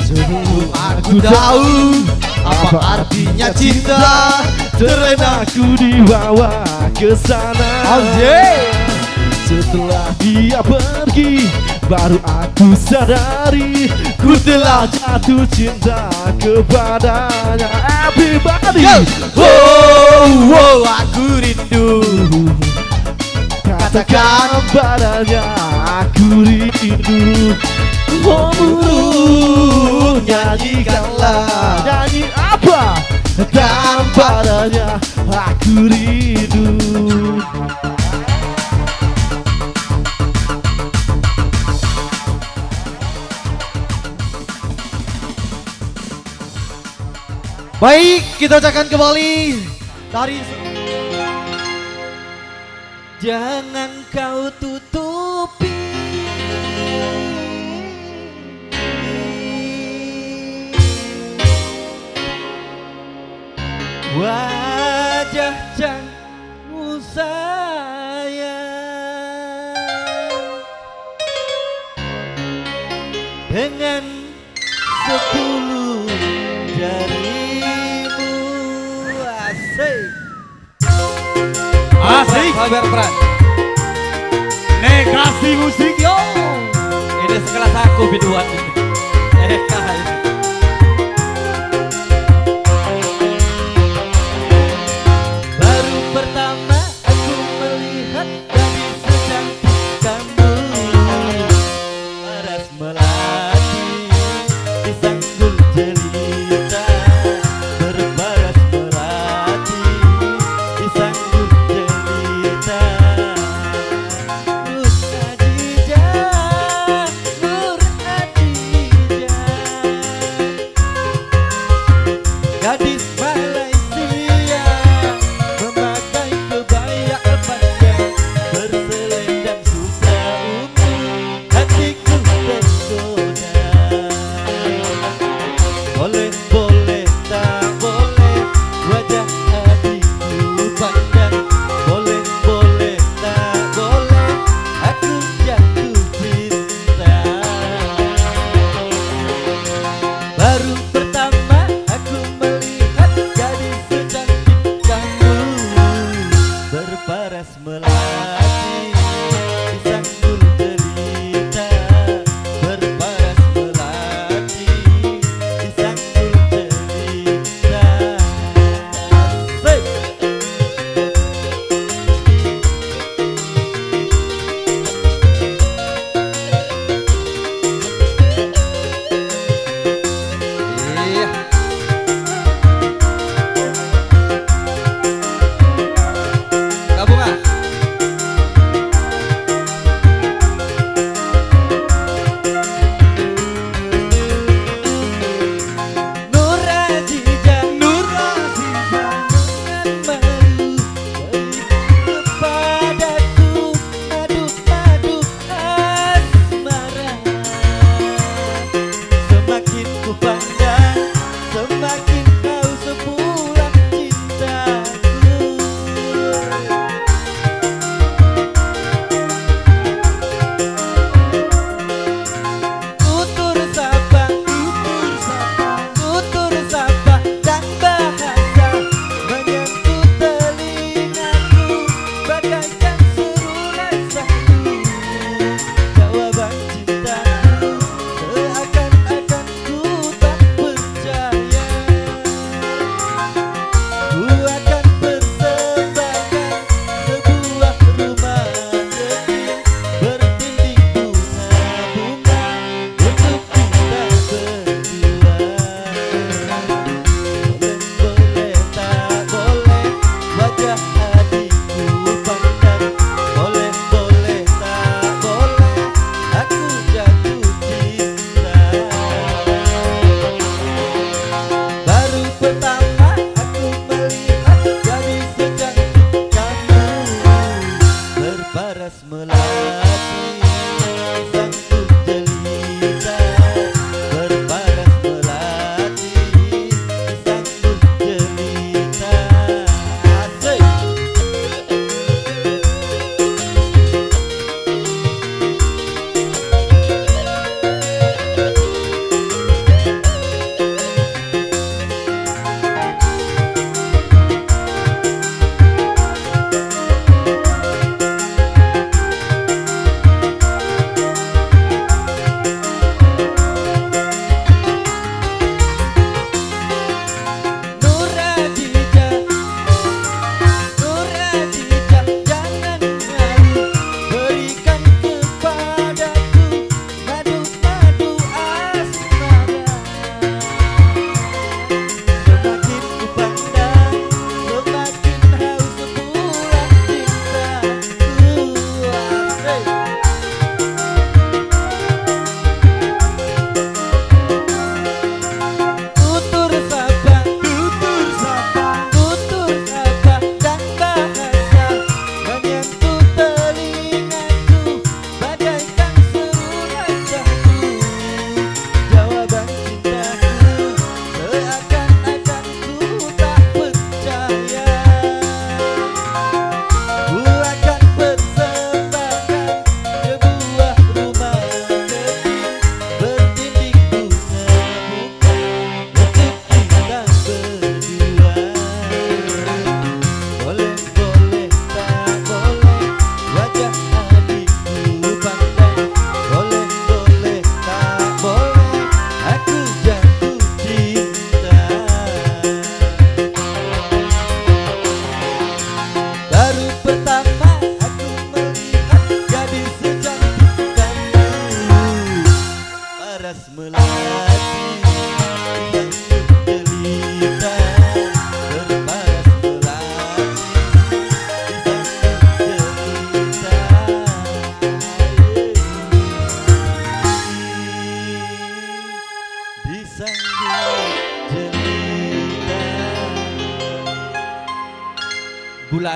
Sebelum aku tahu apa artinya cinta, terlena aku dibawa ke sana. Setelah dia pergi, baru aku sadari ku telah jatuh cinta kepadanya. Everybody, wow, aku rindu. katakan padanya aku rindu. Oh burung, nyanyikanlah nyanyi apa? Katakan padanya aku rindu. Baik, kita ucapkan kembali dari jangan kau tutupi wajah canggih sayang dengan 10 jarimu. Asik. Asik. Sabar peran. Negasi musik yo. Ini sekelas aku biduan ini. Kai. Baru pertama aku melihat gadis secantik kamu, paras melati di sanggul jelita, berbaras melati di sanggul jelita. Nur Adijah, Nur Adijah.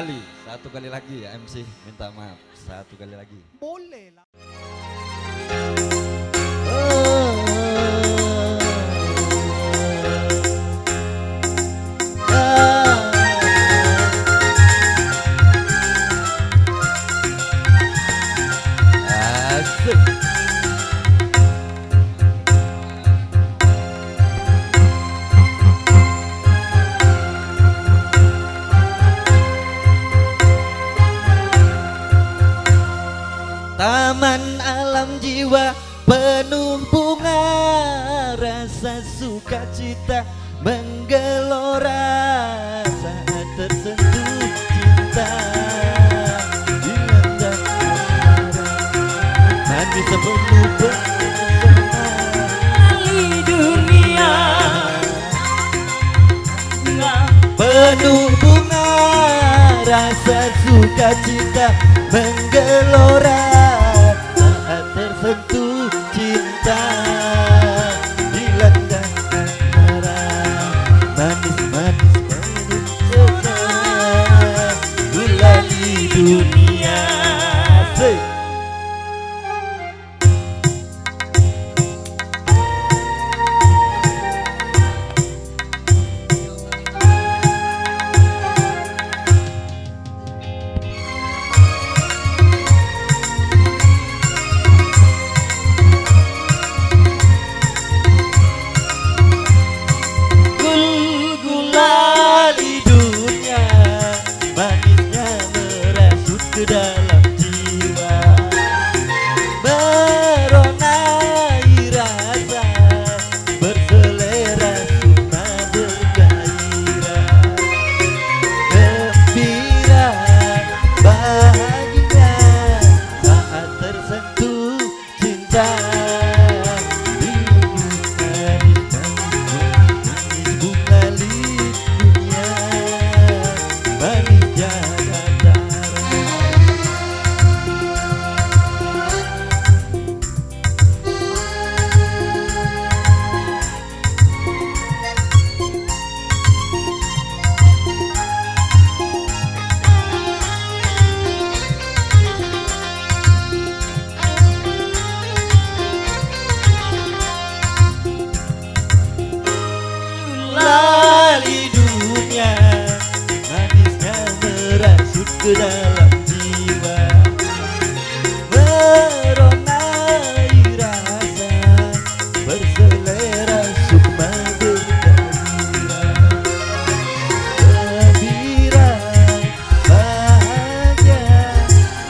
kembali. Satu kali lagi ya MC, minta maaf. Satu kali lagi. Boleh lah. Taman alam jiwa penuh bunga, rasa sukacita menggelora saat tersentuh cinta. Dilanda manis penuh pesona di dunia, penuh bunga, rasa sukacita menggelora saat tersentuh cinta. Dilanda asmara manis-manis penuh pesona gulali dunia. Ke dalam jiwa meronai rasa berselera sukma bergairah, gembira bahagia saat tersentuh cinta. Manis bunga dunia, manis Jakarta. Lali dunia, manisnya merasuk ke dalam jiwa, meronai rasa berselera sukma bergairah, gembira bahagia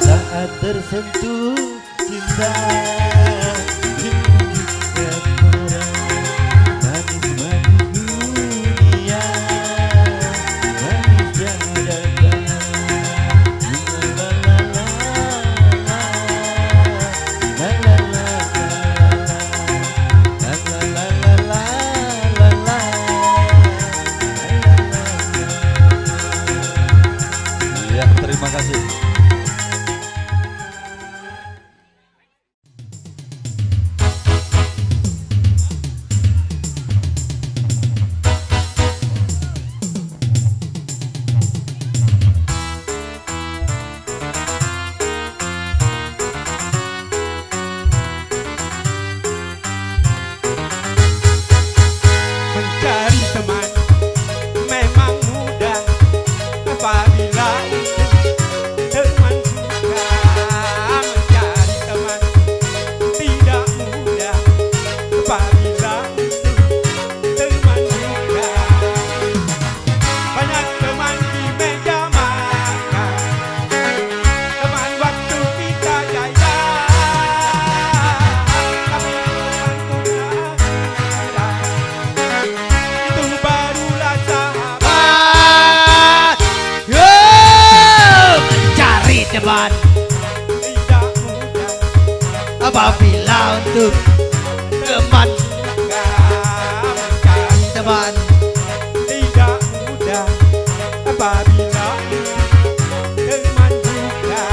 saat tersentuh cinta. Terima kasih. Mencari teman memang mudah apabila teman suka. Mencari teman tidak mudah apabila teman suka. Banyak teman di meja makan, teman waktu kita jaya, tapi teman tunggal itu barulah sahabat. Mencari teman Tidak mudah apabila untuk teman mencari teman tidak mudah apabila teman juga.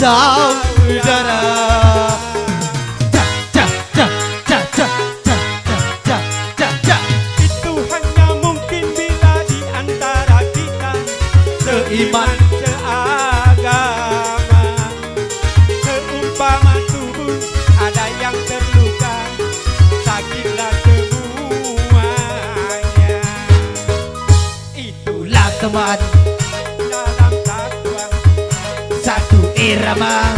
saudara. Itu hanya mungkin bila di antara kita Seiman, seagama, seumpama tubuh ada yang terluka, sakitlah semuanya. Itulah teman, dalam takwa satu irama.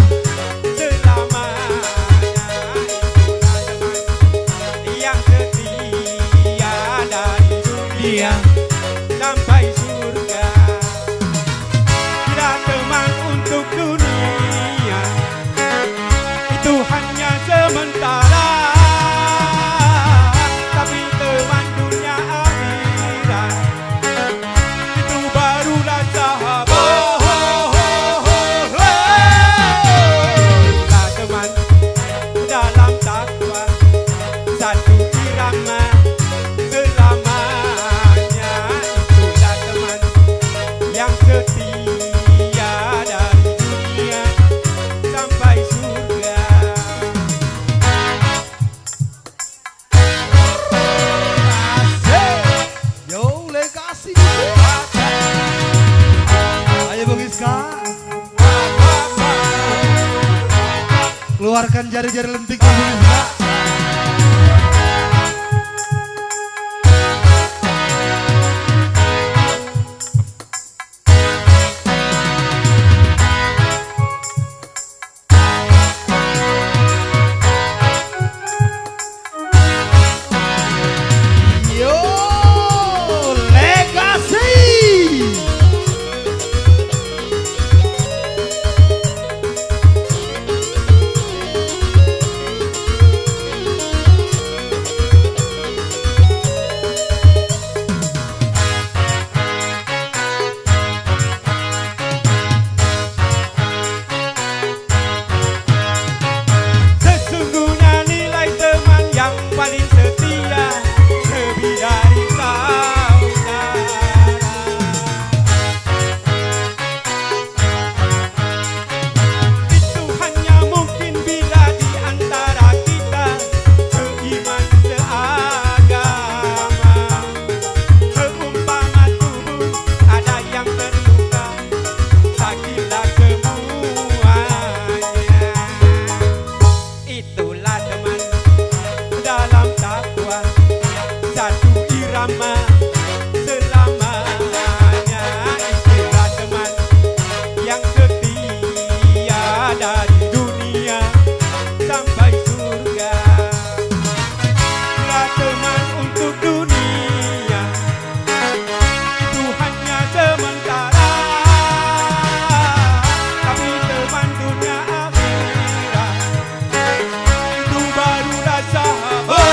selamanya. Itulah teman yang setia dari dunia sampai surga. Bila teman untuk dunia itu hanya sementara, tapi teman dunia akhirat itu barulah sahabat. Itulah teman dalam takwa satu irama selamanya. Itulah teman yang setia dari dunia sampai surga. Yo, Legasi. Ayo Bung Iska. Keluarkan jari-jari lentik Bung Iska. Yo, Legasi. Sesungguhnya nilai teman yang paling setia lebih dari saudara. Itu hanya mungkin bila di antara kita seiman seagama, seumpama tubuh ada yang terluka, sakitlah semuanya. Itulah teman dalam takwa satu irama selamanya. Itulah teman yang setia dari dunia sampai surga. Itulah teman untuk dunia itu hanya sementara, tapi teman dunia akhirat itu barulah sahabat.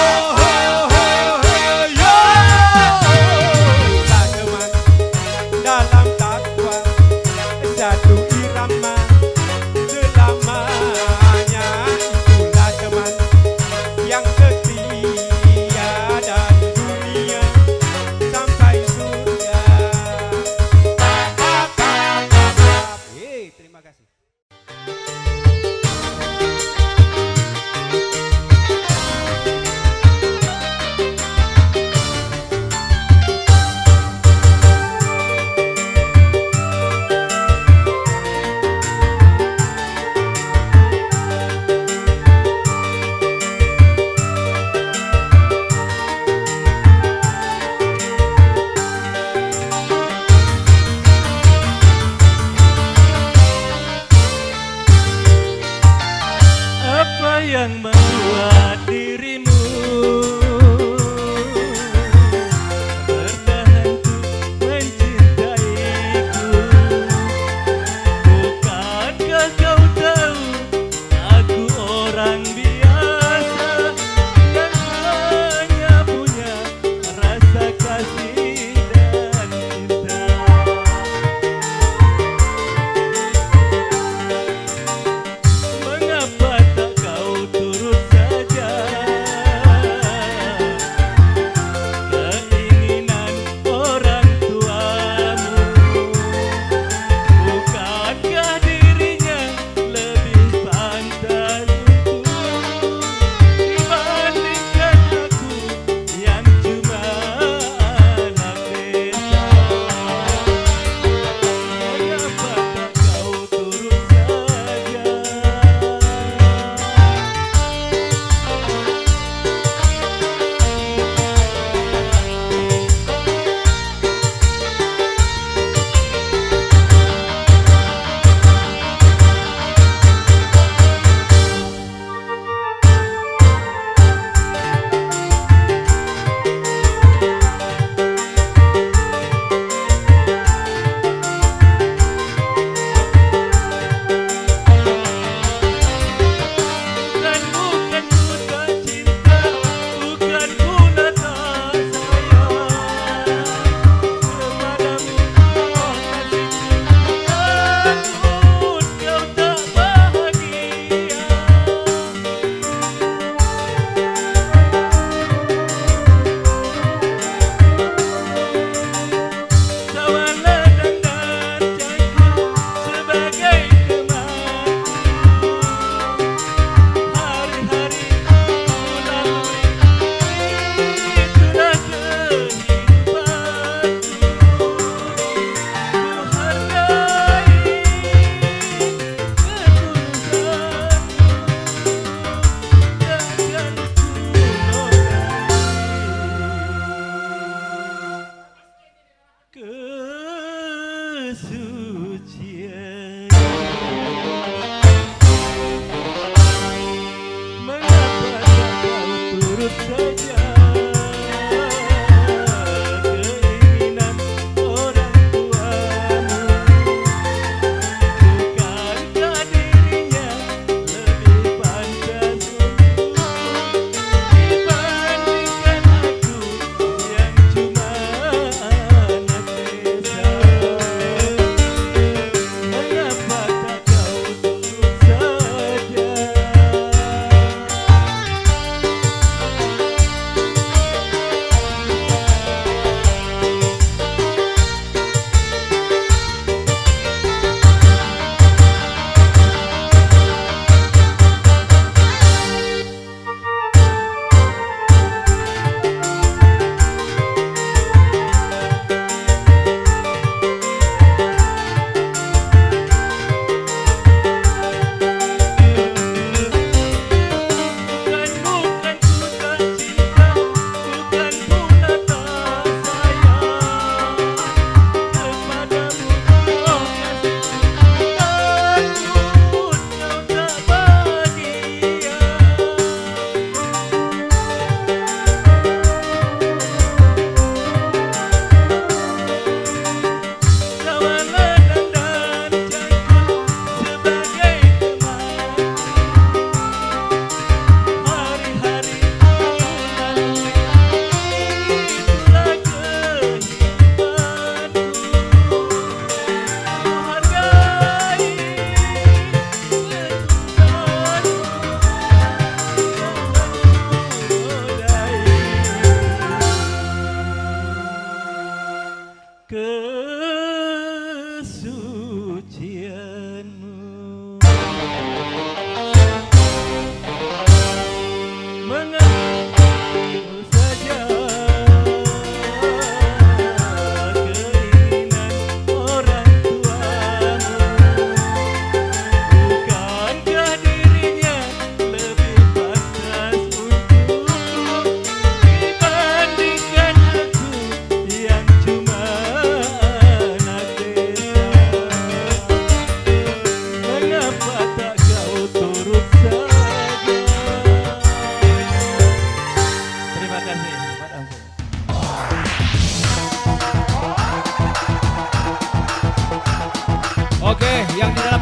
Oke, yang di dalam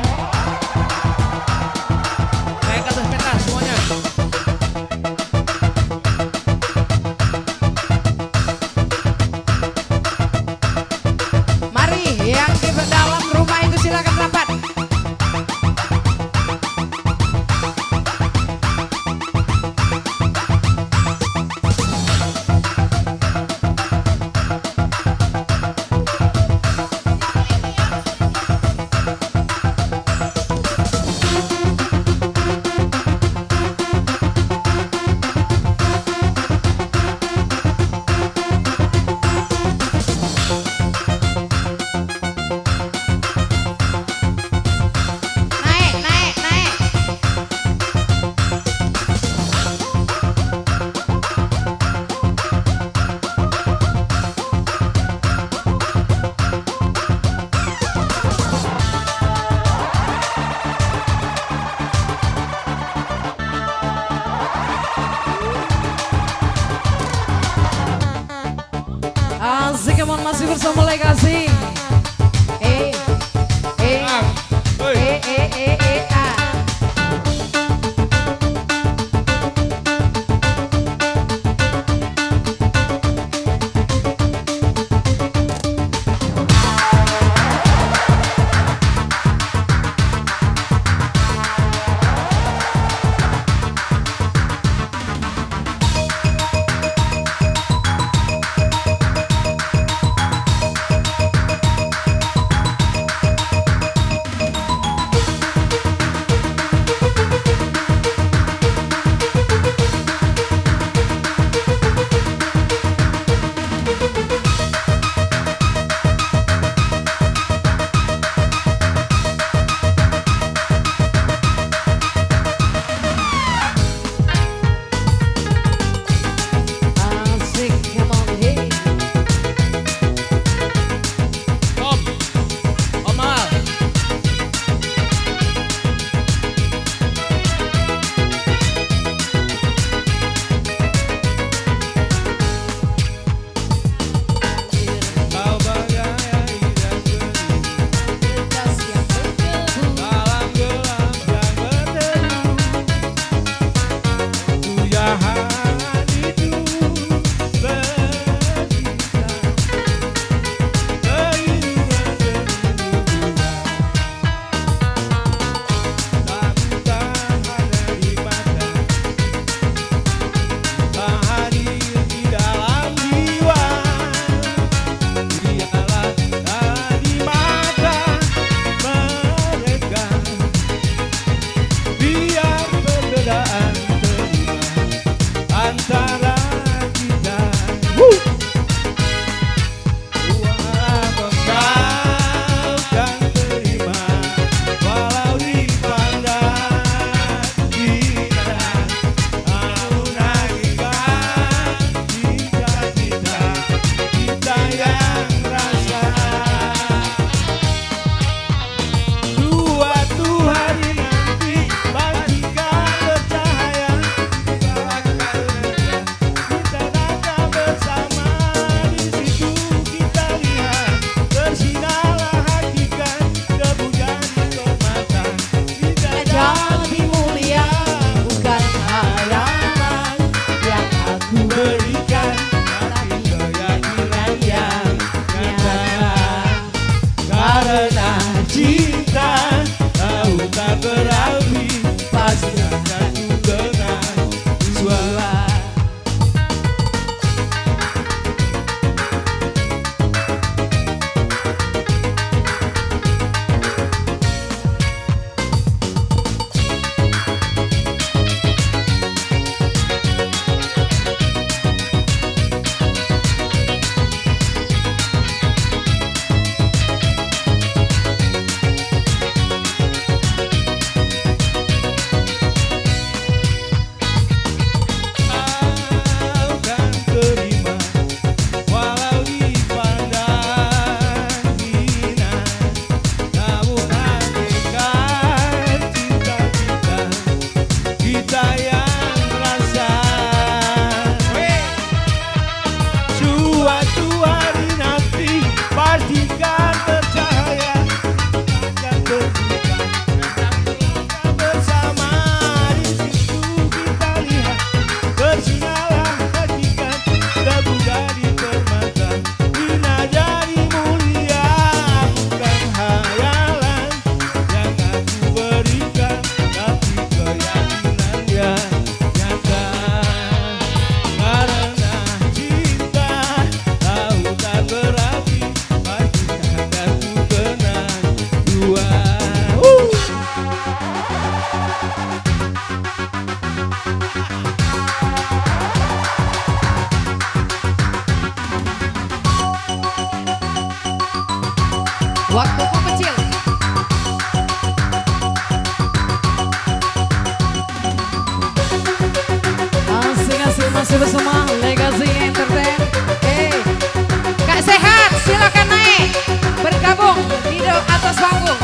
naik ke atas pentas semuanya. Mari yang di dalam rumah itu silakan rapat. Naik, naik, naik. Asik, emang masih bersama Legasi. Ah. Waktuku kecil. Asik-asik masih bersama Legacy Entertain. Kak Sehat, silakan naik bergabung di atas panggung.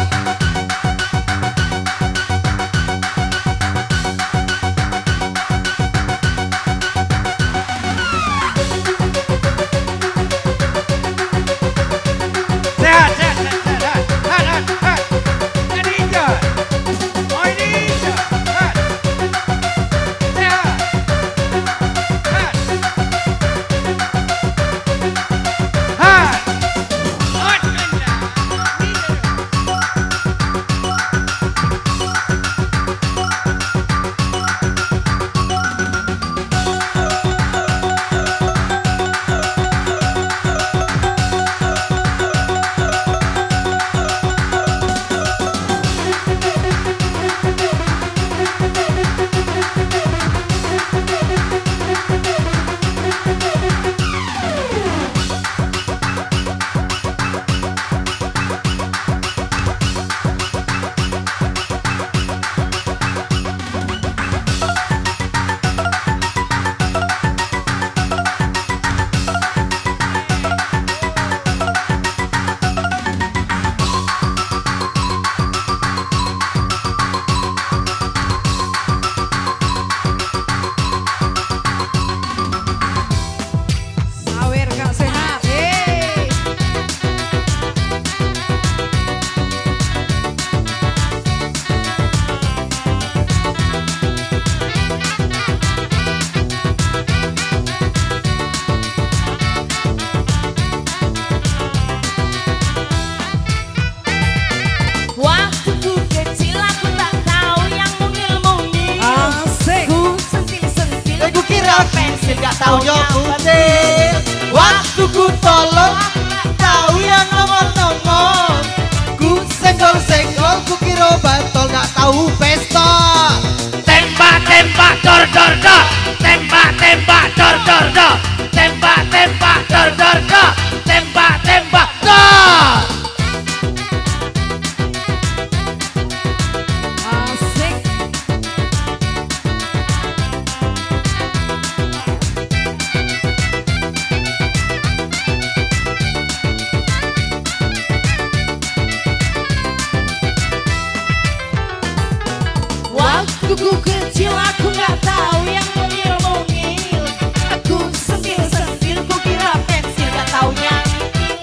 Pensil gak tau nyokutin. Waktu ku tolong tahu yang nongol-nongol. Ku senggol-senggol, ku kira batol gak tahu pesta. Tembak-tembak dor-dor-dor, tembak-tembak dor-dor-dor, tembak-tembak dor-dor-dor, tembak-tembak dor. Asik. Waktu kecil aku gak tahu yang mungil-mungil. Aku sentil-sentil ku kira pensil gak taunya ngikil.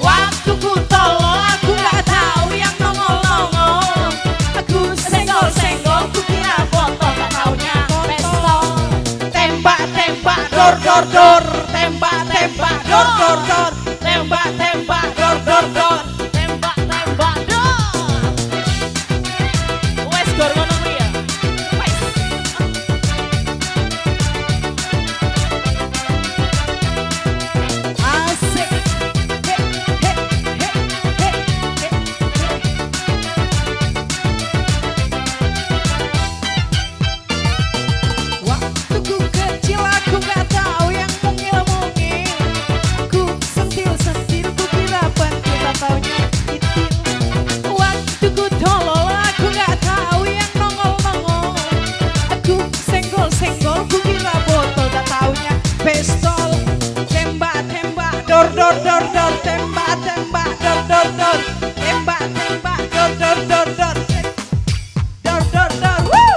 Waktu ku tolong aku gak tahu yang nongol-nongol. Aku senggol-senggol ku kira botol gak taunya pistol. Tembak-tembak dor-dor-dor, tembak-tembak dor-dor-dor, tembak-tembak dor-dor-dor, tembak-tembak dor. Wes gor ngono kuwi ya. Wes. Asik. He he he he. Waktu ku kecil aku gak tahu yang mungil-mungil. Aku sentil-sentil ku kira pentil gak taunya itil. Waktu ku tolol aku gak tahu yang nongol-nongol. Aku senggol-senggol ku kira botol gak taunya pistol. Tembak-tembak dor-dor-dor-dor, tembak-tembak dor-dor-dor, tembak-tembak dor-dor-dor-dor, dor-dor-dor. Woo!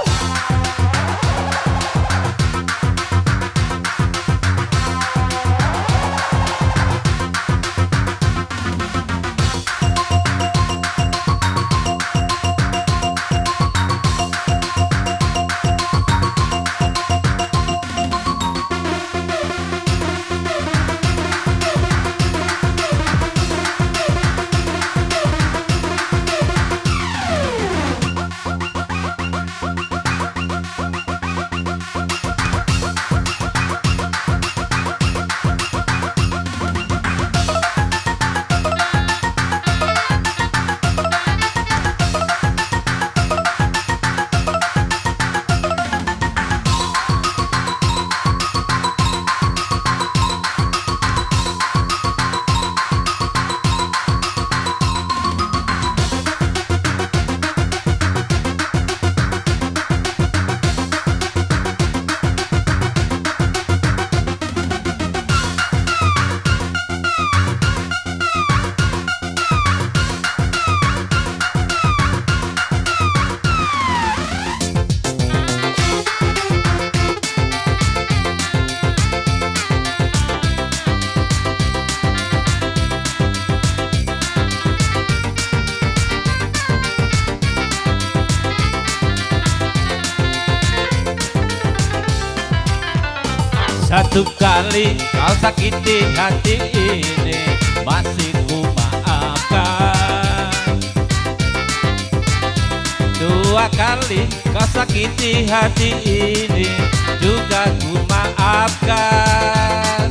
Satu kali kau sakiti hati ini masih ku maafkan. Dua kali kau sakiti hati ini juga ku maafkan.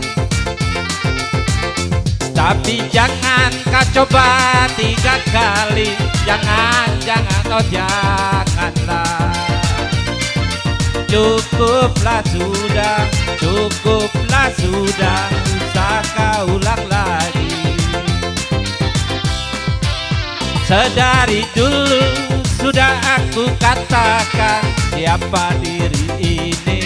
Tapi jangan kau coba tiga kali. Jangan, oh janganlah. Cukuplah sudah, usah kau ulang lagi. Sedari dulu sudah aku katakan siapa diri ini.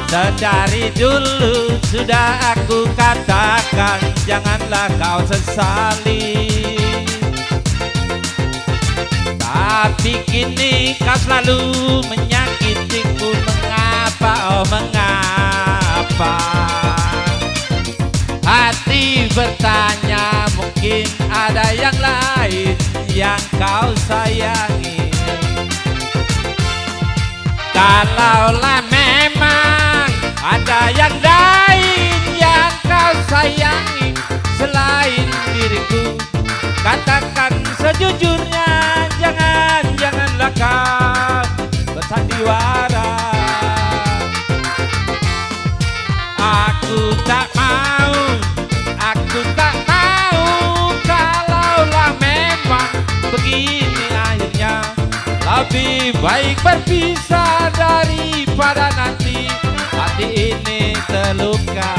Sedari dulu sudah aku katakan janganlah kau sesali. Tapi kini kau selalu menyakitiku. Mengapa, oh mengapa? Hati bertanya, mungkin ada yang lain yang kau sayangi. Kalaulah memang ada yang lain yang kau sayangi selain diriku, katakan sejujurnya. Janganlah kau bersandiwara. Aku tak mau kalaulah memang begini akhirnya. Lebih baik berpisah daripada nanti hati ini terluka.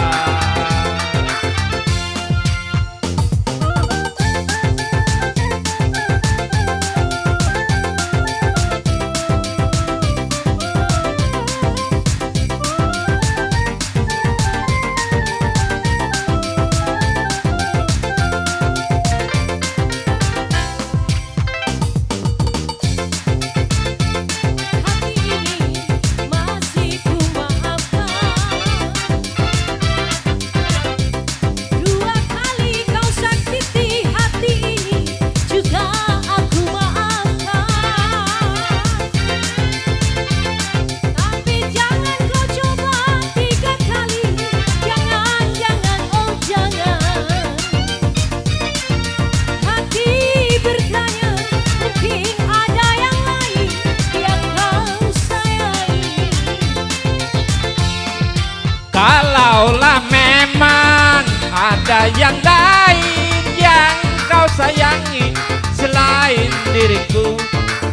Kalaulah memang ada yang lain yang kau sayangi selain diriku,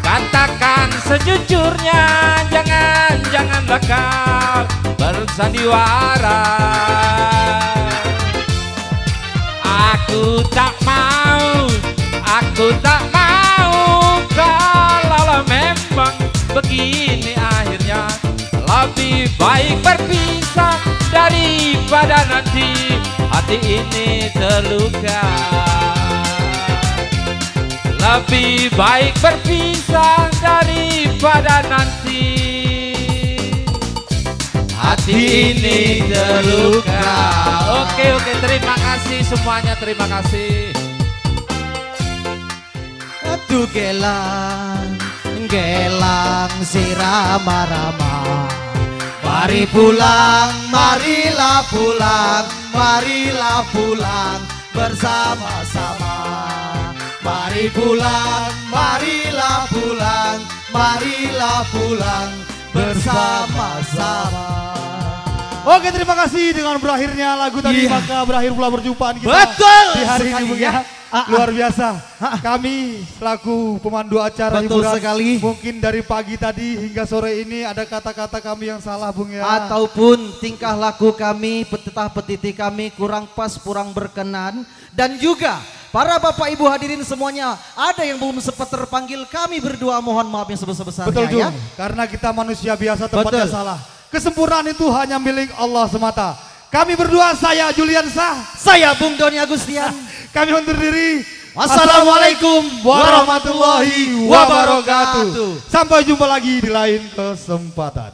katakan sejujurnya. Janganlah kau bersandiwara. Aku tak mau kalaulah memang begini akhirnya. Lebih baik berpisah daripada nanti hati ini terluka. Lebih baik berpisah daripada nanti hati ini terluka. Oke, terima kasih semuanya, terima kasih. Aduh gelang si rama-rama. Mari pulang, marilah pulang bersama-sama. Mari pulang, marilah pulang bersama-sama. Oke, terima kasih dengan berakhirnya lagu tadi, maka berakhir pula perjumpaan kita. Betul di hari ini, Bung, ya. Luar biasa. Kami selaku pemandu acara hiburan, sekali. mungkin dari pagi tadi hingga sore ini ada kata-kata kami yang salah, Bung, ya. Ataupun tingkah laku kami, petitah petiti kami kurang pas, kurang berkenan. Dan juga para bapak ibu hadirin semuanya, ada yang belum sempat terpanggil, kami berdua mohon maaf yang sebesar-besarnya. Betul, ya. Karena kita manusia biasa, tempatnya salah. Kesempurnaan itu hanya milik Allah semata. Kami berdua, saya Julian Sah, saya Bung Doni Agustian. Kami undur diri. Wassalamualaikum warahmatullahi wabarakatuh. Sampai jumpa lagi di lain kesempatan.